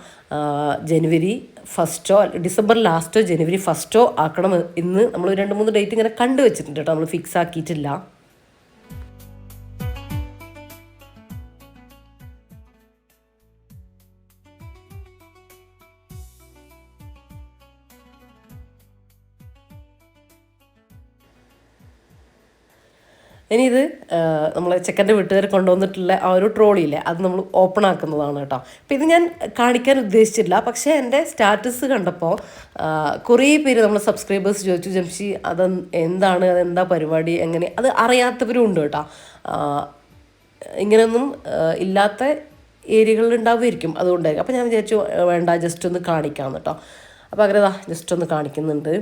ജനുവരി 1 ഡിസംബർ ലാസ്റ്റോ ജനുവരി 1 ആക്കണം ഇന്ന് നമ്മൾ 2-3 ഡേറ്റ് ഇങ്ങനെ കണ്ടു വെച്ചിട്ടുണ്ട് കേട്ടോ, നമ്മൾ ഫിക്സ് ആക്കിയിട്ടില്ല. ഇനി ഇത് നമ്മൾ ചെക്കൻ്റെ വീട്ടുകാർ കൊണ്ടുവന്നിട്ടുള്ള ആ ഒരു ട്രോളിയില്ലേ അത് നമ്മൾ ഓപ്പൺ ആക്കുന്നതാണ് കേട്ടോ. അപ്പോൾ ഇത് ഞാൻ കാണിക്കാൻ ഉദ്ദേശിച്ചില്ല, പക്ഷേ എൻ്റെ സ്റ്റാറ്റസ് കണ്ടപ്പോൾ കുറേ പേര് നമ്മൾ സബ്സ്ക്രൈബേഴ്സ് ചോദിച്ചു, ജംഷി അത് എന്താണ്, അതെന്താ പരിപാടി, എങ്ങനെ, അത് അറിയാത്തവരും ഉണ്ട് കേട്ടോ. ഇങ്ങനെയൊന്നും ഇല്ലാത്ത ഏരിയകളിൽ ഉണ്ടാവുമായിരിക്കും, അതുകൊണ്ടായിരിക്കും. അപ്പോൾ ഞാൻ വിചാരിച്ചു വേണ്ട, ജസ്റ്റ് ഒന്ന് കാണിക്കാം കേട്ടോ. അപ്പോൾ അങ്ങനെ ജസ്റ്റ് ഒന്ന് കാണിക്കുന്നുണ്ട്.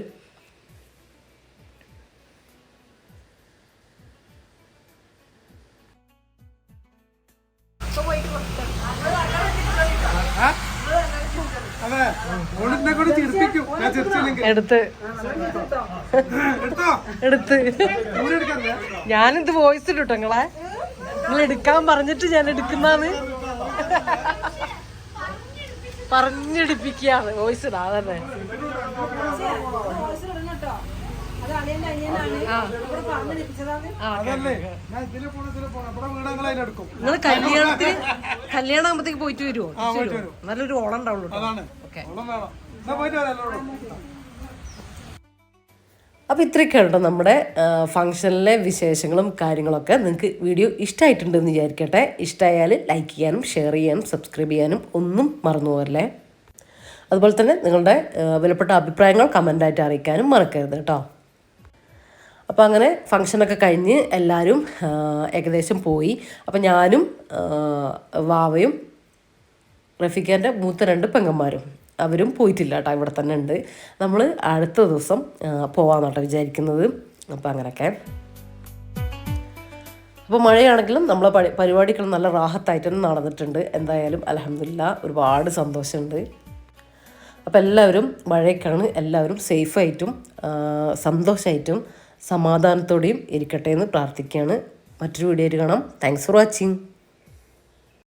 അതെ, ഓളിനെ കൂടി ചിരിപ്പിക്കും. ഞാൻ ചിരിച്ചില്ലെങ്കിൽ എടുത്ത് ഞാനിത് വോയിസ് ഇട്ടോ നിങ്ങളെ, നിങ്ങൾ എടുക്കാൻ പറഞ്ഞിട്ട് ഞാൻ എടുക്കുന്നാണ് പറഞ്ഞെടുപ്പിക്കുകയാണ്. വോയിസ് ഇടാ അതന്നെ. നിങ്ങൾ കല്യാണം ആകുമ്പത്തേക്ക് പോയിട്ട് വരുമോ? നല്ലൊരു ഓളം ഉണ്ടാവുള്ളൂ. അപ്പോൾ ഇത്രയൊക്കെ ഉണ്ടോ നമ്മുടെ ഫംഗ്ഷനിലെ വിശേഷങ്ങളും കാര്യങ്ങളൊക്കെ. നിങ്ങൾക്ക് വീഡിയോ ഇഷ്ടമായിട്ടുണ്ടെന്ന് വിചാരിക്കട്ടെ. ഇഷ്ടമായാൽ ലൈക്ക് ചെയ്യാനും ഷെയർ ചെയ്യാനും സബ്സ്ക്രൈബ് ചെയ്യാനും ഒന്നും മറന്നു പോകല്ലേ. അതുപോലെ തന്നെ നിങ്ങളുടെ വിലപ്പെട്ട അഭിപ്രായങ്ങൾ കമൻ്റായിട്ട് അറിയിക്കാനും മറക്കരുത് കേട്ടോ. അപ്പോൾ അങ്ങനെ ഫംഗ്ഷനൊക്കെ കഴിഞ്ഞ് എല്ലാവരും ഏകദേശം പോയി. അപ്പോൾ ഞാനും വാവയും റഫീഖേൻ്റെ മൂത്ത 2 പെങ്ങന്മാരും അവരും പോയിട്ടില്ല കേട്ടോ, ഇവിടെ തന്നെ ഉണ്ട്. നമ്മൾ അടുത്ത ദിവസം പോകാമെന്ന് കേട്ടോ വിചാരിക്കുന്നത്. അപ്പോൾ അങ്ങനെയൊക്കെ. അപ്പോൾ മഴയാണെങ്കിലും നമ്മളെ പരിപാടികൾ നല്ല റാഹത്തായിട്ട് തന്നെ നടന്നിട്ടുണ്ട്. എന്തായാലും അൽഹംദുലില്ലാ ഒരുപാട് സന്തോഷമുണ്ട്. അപ്പോൾ എല്ലാവരും മഴയൊക്കെയാണ്, എല്ലാവരും സേഫായിട്ടും സന്തോഷമായിട്ടും സമാധാനത്തോടെയും ഇരിക്കട്ടെ എന്ന് പ്രാർത്ഥിക്കുകയാണ്. മറ്റൊരു വീഡിയോ ആയിട്ട് കാണാം. Thanks for watching.